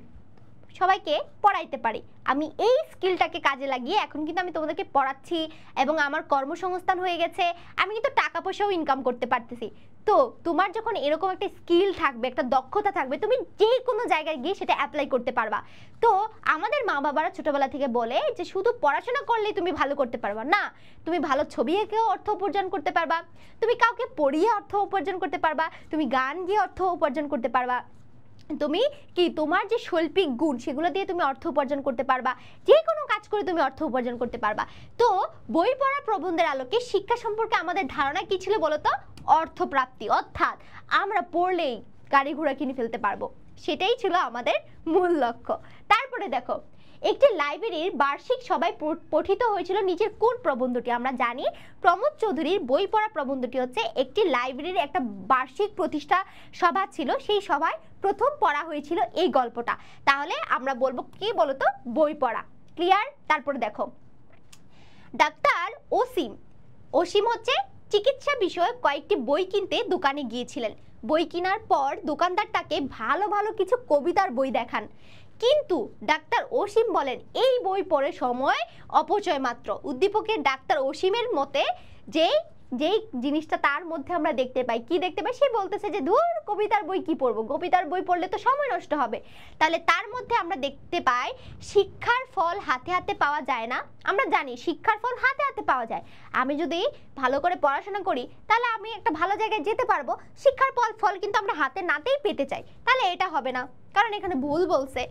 সবাইকে পড়াইতে পারি, আমি এই স্কিলটাকে কাজে লাগিয়ে এখন কিন্তু আমি তোমাদেরকে পড়াচ্ছি এবং আমার কর্মসংস্থান হয়ে গেছে, আমি কিন্তু টাকা পয়সাও ইনকাম করতে পারতেছি। তো তোমার যখন এরকম একটা স্কিল থাকবে, একটা দক্ষতা থাকবে, তুমি যে কোনো জায়গায় গিয়ে সেটা অ্যাপ্লাই করতে পারবা। তো আমাদের মা বাবারা ছোটবেলা থেকে বলে যে শুধু পড়াশোনা করলেই তুমি ভালো করতে পারবা না, তুমি ভালো ছবি এঁকেও অর্থ উপার্জন করতে পারবা, তুমি কাউকে পড়িয়ে অর্থ উপার্জন করতে পারবা, তুমি গান গিয়ে অর্থ উপার্জন করতে পারবা, তুমি কি তোমার যে শৈল্পিক গুণ সেগুলো দিয়ে তুমি অর্থ উপার্জন করতে পারবা, যে কোনো কাজ করে তুমি অর্থ উপার্জন করতে পারবা। তো বই পড়া প্রবন্ধের আলোকে শিক্ষা সম্পর্কে আমাদের ধারণা কি ছিল বলতো? অর্থপ্রাপ্তি, অর্থাৎ আমরা পড়লেই গাড়ি ঘোড়া কিনে ফেলতে পারবো, সেটাই ছিল আমাদের মূল লক্ষ্য। তারপরে দেখো, একটি লাইব্রেরির বার্ষিক সভায় পঠিত হয়েছিল নিচের কোন প্রবন্ধটি? আমরা জানি প্রমোদ চৌধুরীর বই পড়া প্রবন্ধটি হচ্ছে একটি লাইব্রেরির একটা বার্ষিক প্রতিষ্ঠা সভা ছিল, সেই সভায় প্রথম পড়া হয়েছিল এই গল্পটা। তাহলে আমরা বলবো কি বলতো, বই পড়া। ক্লিয়ার? তারপরে দেখো, ডাক্তার অসীম হচ্ছে চিকিৎসা বিষয়ক কয়েকটি বই কিনতে দোকানে গিয়েছিলেন। বই কেনার পর দোকানদার তাকে ভালো ভালো কিছু কবিতার বই দেখান, কিন্তু ডাক্তার অসীম বলেন এই বই পড়ে সময় অপচয় মাত্র। উদ্দীপকের ডাক্তার অসীমের মতে যেই জিনিসটা তার মধ্যে আমরা দেখতে পাই, কি দেখতে পাই, সে বলতেছে যে ধুর, কবিতার বই কি পড়বো, কবিতার বই পড়লে তো সময় নষ্ট হবে। তাহলে তার মধ্যে আমরা দেখতে পাই শিক্ষার ফল হাতে হাতে পাওয়া যায় না। আমরা জানি শিক্ষার ফল হাতে হাতে পাওয়া যায়। আমি যদি ভালো করে পড়াশোনা করি তাহলে আমি একটা ভালো জায়গায় যেতে পারবো। শিক্ষার ফল কিন্তু আমরা হাতে নাতেই পেতে চাই, তাহলে এটা হবে না, কারণ এখানে ভুল বলছে।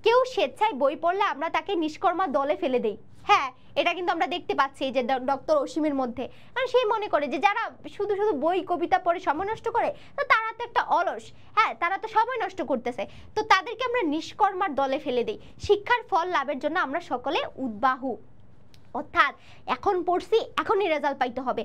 কেউ স্বেচ্ছায় বই পড়লে আমরা তাকে নিষ্কর্মা দলে ফেলে দেই। হ্যাঁ, এটা কিন্তু আমরা দেখতে পাচ্ছি যে ডক্টর অসীমের মধ্যে, কারণ সে মনে করে যে যারা শুধু শুধু বই কবিতা পড়ে সময় নষ্ট করে, তো তারা তো একটা অলস, হ্যাঁ, তারা তো সময় নষ্ট করতেছে, তো তাদেরকে আমরা নিষ্কর্মার দলে ফেলে দিই। শিক্ষার ফল লাভের জন্য আমরা সকলে উদ্বাহু, অর্থাৎ এখন পড়ছি এখনই রেজাল্ট পাইতে হবে,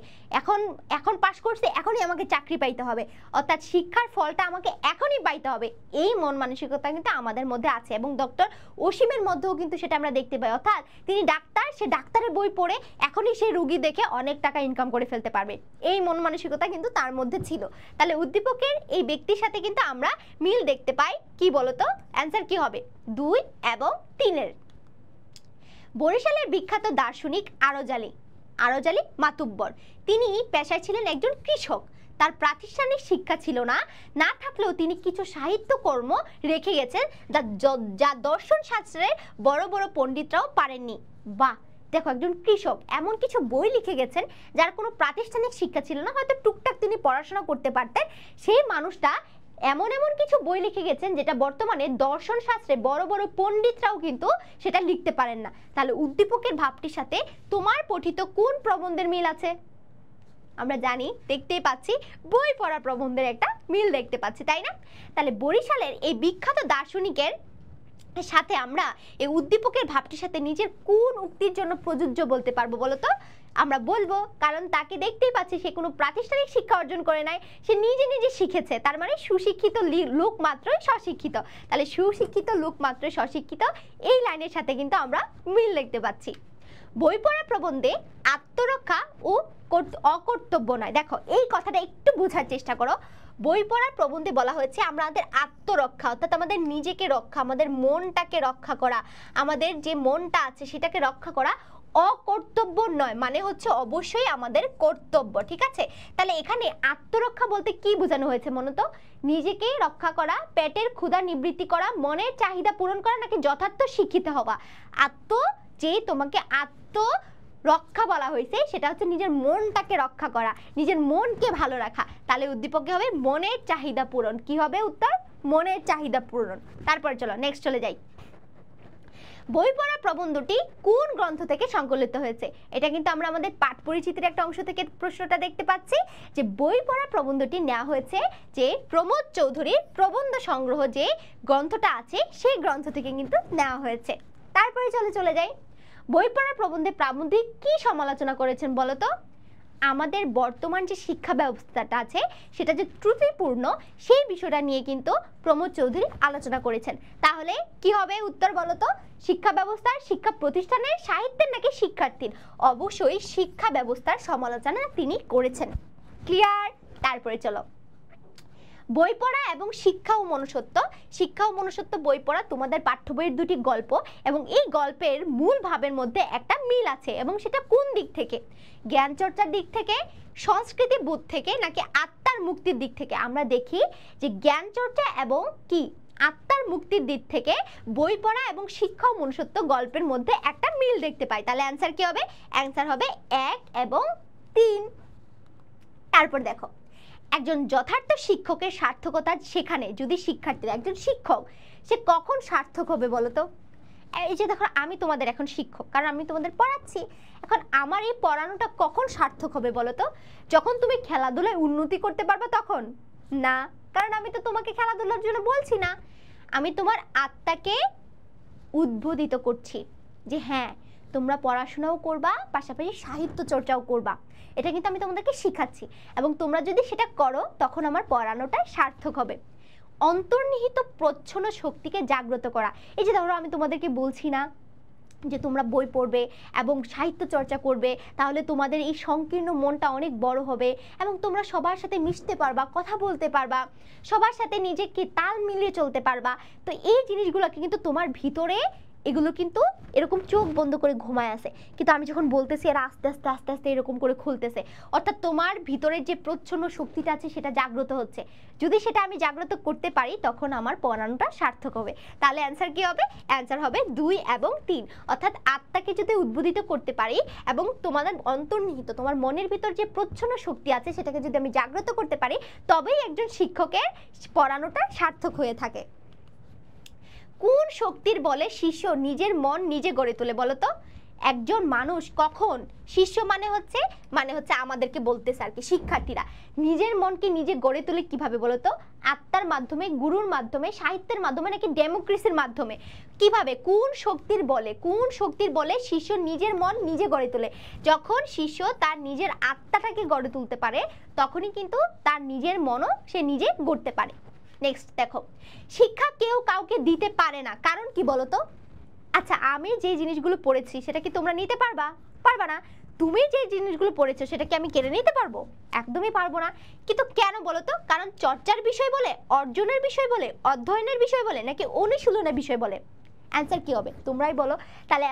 এখন পাস করছি এখনই আমাকে চাকরি পাইতে হবে, অর্থাৎ শিক্ষার ফলটা আমাকে এখনই পাইতে হবে, এই মন মানসিকতা কিন্তু আমাদের মধ্যে আছে। এবং ডক্টর অসীমের মধ্যেও কিন্তু সেটা আমরা দেখতে পাই, অর্থাৎ তিনি ডাক্তার, সে ডাক্তারের বই পড়ে এখনই সেই রোগী দেখে অনেক টাকা ইনকাম করে ফেলতে পারবে, এই মন মানসিকতা কিন্তু তার মধ্যে ছিল। তাহলে উদ্দীপকের এই ব্যক্তির সাথে কিন্তু আমরা মিল দেখতে পাই। কি বলতো, অ্যান্সার কি হবে? 2 এবং 3-এর। বরিশালের বিখ্যাত দার্শনিক আরজালি মাতুব্বর, তিনি পেশায় ছিলেন একজন কৃষক। তার প্রাতিষ্ঠানিক শিক্ষা ছিল না থাকলেও তিনি কিছু সাহিত্যকর্ম রেখে গেছেন যা দর্শন শাস্ত্রের বড় বড় পণ্ডিতরাও পারেননি। বাহ, দেখো, একজন কৃষক এমন কিছু বই লিখে গেছেন যার কোনো প্রাতিষ্ঠানিক শিক্ষা ছিল না, হয়তো টুকটাক তিনি পড়াশোনা করতে পারতেন, সেই মানুষটা এমন কিছু বই লিখে গেছেন যেটা বর্তমানে দর্শন শাস্ত্রে বড় বড় পণ্ডিতরাও কিন্তু সেটা লিখতে পারেন না। তাহলে উদ্দীপকের ভাবটির সাথে তোমার পঠিত কোন প্রবন্ধের মিল আছে? আমরা জানি, দেখতেই পাচ্ছি, বই পড়া প্রবন্ধের একটা মিল দেখতে পাচ্ছি, তাই না? তাহলে বরিশালের এই বিখ্যাত দার্শনিকের সাথে আমরা এই উদ্দীপকের ভাবটির সাথে নিজের কোন উক্তির জন্য প্রযোজ্য বলতে পারবো বলতো? আমরা বলবো, কারণ তাকে দেখতেই পাচ্ছি সে কোনো প্রাতিষ্ঠানিক শিক্ষা অর্জন করে নাই, সে নিজে নিজে শিখেছে, তার মানে সুশিক্ষিত লোক মাত্রই স্বশিক্ষিত। তাহলে সুশিক্ষিত লোক মাত্রই স্বশিক্ষিত, এই লাইনের সাথে কিন্তু আমরা মিল দেখতে পাচ্ছি। বই পড়া প্রবন্ধে আত্মরক্ষা ও অকর্তব্য নয়। দেখো, এই কথাটা একটু বোঝার চেষ্টা করো। বই পড়ার প্রবন্ধে বলা হয়েছে আমাদের আত্মরক্ষা, অর্থাৎ আমাদের নিজেকে রক্ষা, আমাদের মনটাকে রক্ষা করা, আমাদের যে মনটা আছে সেটাকে রক্ষা করা অকর্তব্য নয়, মানে হচ্ছে অবশ্যই আমাদের কর্তব্য। ঠিক আছে? তাহলে এখানে আত্মরক্ষা বলতে কি বোঝানো হয়েছে মনে তো? নিজেকে রক্ষা করা, পেটের ক্ষুধা নিবৃত্তি করা, মনের চাহিদা পূরণ করা, নাকি যথার্থ শিক্ষিত হওয়া? যে তোমাকে রক্ষা বলা হয়েছে সেটা হচ্ছে নিজের মনটাকে রক্ষা করা, নিজের মনকে ভালো রাখা। তাহলে উদ্দীপকে হবে মনের চাহিদা পূরণ। কি হবে উত্তর? মনের চাহিদা পূরণ। তারপর চলো নেক্সট চলে যাই। বই পড়া প্রবন্ধটি কোন গ্রন্থ থেকে সংকলিত হয়েছে? এটা কিন্তু আমরা আমাদের পাঠ পরিচিতির একটা অংশ থেকে প্রশ্নটা দেখতে পাচ্ছি যে বই পড়া প্রবন্ধটি নেওয়া হয়েছে যে প্রমোদ চৌধুরীর প্রবন্ধ সংগ্রহ যে গ্রন্থটা আছে সেই গ্রন্থ থেকে কিন্তু নেওয়া হয়েছে। তারপরে চলে যাই। বই পড়া প্রবন্ধে প্রাবন্ধিক কি সমালোচনা করেছেন বলতো? আমাদের বর্তমান যে শিক্ষা ব্যবস্থাটা আছে সেটা যে ত্রুটিপূর্ণ সেই বিষয়টা নিয়ে কিন্তু প্রমোদ চৌধুরী আলোচনা করেছেন। তাহলে কি হবে উত্তর বলতো? শিক্ষা ব্যবস্থার, শিক্ষা প্রতিষ্ঠানের, সাহিত্যের নাকি শিক্ষার্থীর? অবশ্যই শিক্ষা ব্যবস্থার সমালোচনা তিনি করেছেন। ক্লিয়ার? তারপরে চলো, বই পড়া এবং শিক্ষা ও মনুষ্যত্ব বই পড়া তোমাদের পাঠ্য বইয়ের দুটি গল্প এবং এই গল্পের মূল ভাবের মধ্যে একটা মিল আছে, এবং সেটা কোন দিক থেকে? জ্ঞান চর্চার দিক থেকে, সংস্কৃতি বোধ থেকে, নাকি আত্মার মুক্তির দিক থেকে? আমরা দেখি যে জ্ঞান চর্চা এবং কি আত্মার মুক্তির দিক থেকে বই পড়া এবং শিক্ষা ও মনুষ্যত্ব গল্পের মধ্যে একটা মিল দেখতে পাই। তাহলে অ্যান্সার কি হবে? অ্যান্সার হবে 1 এবং 3। তারপর দেখো, একজন যথার্থ শিক্ষকের সার্থকতা সেখানে যদি শিক্ষার্থীরা, একজন শিক্ষক সে কখন সার্থক হবে বলতো? এই যে দেখো, আমি তোমাদের এখন শিক্ষক, কারণ আমি তোমাদের পড়াচ্ছি, এখন আমার এই পড়ানোটা কখন সার্থক হবে বলতো? যখন তুমি খেলাধুলায় উন্নতি করতে পারবে তখন না, কারণ আমি তো তোমাকে খেলাধুলার জন্য বলছি না, আমি তোমার আত্মাকে উদ্বোধিত করছি যে হ্যাঁ তোমরা পড়াশোনাও করবা, পাশাপাশি সাহিত্য চর্চাও করবা। এটা কিন্তু আমি তোমাদেরকে শিখাচ্ছি, এবং তোমরা যদি সেটা করো তখন আমার পড়ানোটা সার্থক হবে। অন্তর্নিহিত প্রচ্ছন্ন শক্তিকে জাগ্রত করা। এই যে ধরো আমি তোমাদেরকে বলছি না যে তোমরা বই পড়বে এবং সাহিত্য চর্চা করবে, তাহলে তোমাদের এই সংকীর্ণ মনটা অনেক বড় হবে এবং তোমরা সবার সাথে মিশতে পারবা, কথা বলতে পারবা, সবার সাথে নিজেকে তাল মিলিয়ে চলতে পারবা। তো এই জিনিসগুলোকে কিন্তু তোমার ভিতরে, এগুলো কিন্তু এরকম চোখ বন্ধ করে ঘুমায় আছে, কিন্তু আমি যখন বলতেছি এরা আস্তে আস্তে আস্তে আস্তে এরকম করে খুলতেছে, অর্থাৎ তোমার ভিতরের যে প্রচ্ছন্ন শক্তিটা আছে সেটা জাগ্রত হচ্ছে। যদি সেটা আমি জাগ্রত করতে পারি তখন আমার পড়ানোটা সার্থক হবে। তাহলে অ্যান্সার কি হবে? অ্যান্সার হবে 2 এবং 3। অর্থাৎ আত্মাকে যদি উদ্বোধিত করতে পারি এবং তোমাদের অন্তর্নিহিত, তোমার মনের ভিতর যে প্রচ্ছন্ন শক্তি আছে সেটাকে যদি আমি জাগ্রত করতে পারি, তবেই একজন শিক্ষকের পড়ানোটা সার্থক হয়ে থাকে। কোন শক্তির বলে শিষ্য নিজের মন নিজে গড়ে তোলে বলো তো? একজন মানুষ কখন, শিষ্য মানে হচ্ছে আমাদেরকে বলতেছে আর কি, শিক্ষার্থীরা নিজের মনকে নিজে গড়ে তোলে কিভাবে বলো তো? আত্মার মাধ্যমে, গুরুর মাধ্যমে, সাহিত্যের মাধ্যমে, নাকি ডেমোক্রেসির মাধ্যমে? কিভাবে, কোন শক্তির বলে শিষ্য নিজের মন নিজে গড়ে তোলে? যখন শিষ্য তার নিজের আত্মাটাকে গড়ে তুলতে পারে তখনই কিন্তু তার নিজের মনও সে নিজে গড়তে পারে। নেক্সট দেখো, শিক্ষা কেউ কাউকে দিতে পারে না, কারণ কি বলতো? আচ্ছা, আমি যে জিনিসগুলো পড়েছি সেটা কি তোমরা নিতে পারবা? পারবা না। তুমি যে জিনিসগুলো পড়েছো সেটা কি আমি কেড়ে নিতে পারবো? একদমই পারবো না। কিন্তু কেন বলতো? কারণ চর্চার বিষয় বলে, অর্জনের বিষয় বলে, অধ্যয়নের বিষয় বলে, নাকি অনুশীলনের বিষয় বলে? অ্যান্সার কি হবে তোমরাই বলো। তাহলে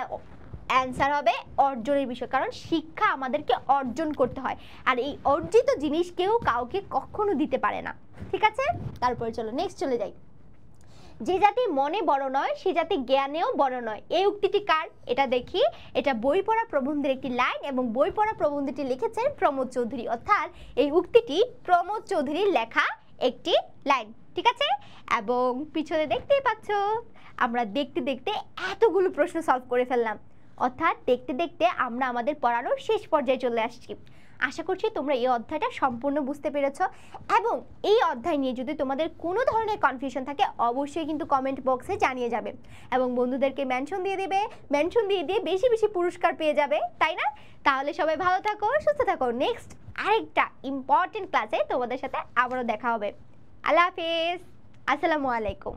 অ্যান্সার হবে অর্জনের বিষয়, কারণ শিক্ষা আমাদেরকে অর্জন করতে হয়, আর এই অর্জিত জিনিস কেউ কাউকে কখনো দিতে পারে না। ঠিক আছে, তারপরে চলো নেক্সট চলে যাই। যে জাতি মনে বড় নয় সে জাতি জ্ঞানেও বড় নয়, এই উক্তিটি কার? এটা দেখি, এটা বই পড়া প্রবন্ধের একটি লাইন, এবং বই পড়া প্রবন্ধটি লিখেছেন প্রমোদ চৌধুরী, অর্থাৎ এই উক্তিটি প্রমোদ চৌধুরীর লেখা একটি লাইন। ঠিক আছে, এবং পিছনে দেখতেই পাচ্ছ আমরা দেখতে দেখতে এতগুলো প্রশ্ন সলভ করে ফেললাম, অর্থাৎ দেখতে দেখতে আমরা আমাদের পড়ানোর শেষ পর্যায়ে চলে আসছি। আশা করছি তোমরা এই অধ্যায়টা সম্পূর্ণ বুঝতে পেরেছো, এবং এই অধ্যায় নিয়ে যদি তোমাদের কোনো ধরনের কনফিউশন থাকে অবশ্যই কিন্তু কমেন্ট বক্সে জানিয়ে যাবে, এবং বন্ধুদেরকে মেনশন দিয়ে দেবে, মেনশন দিয়ে বেশি বেশি পুরস্কার পেয়ে যাবে, তাই না? তাহলে সবাই ভালো থাকো, সুস্থ থাকো। নেক্সট আরেকটা ইম্পর্টেন্ট ক্লাসে তোমাদের সাথে আবারও দেখা হবে। আল্লাহ হাফেজ, আসসালামু আলাইকুম।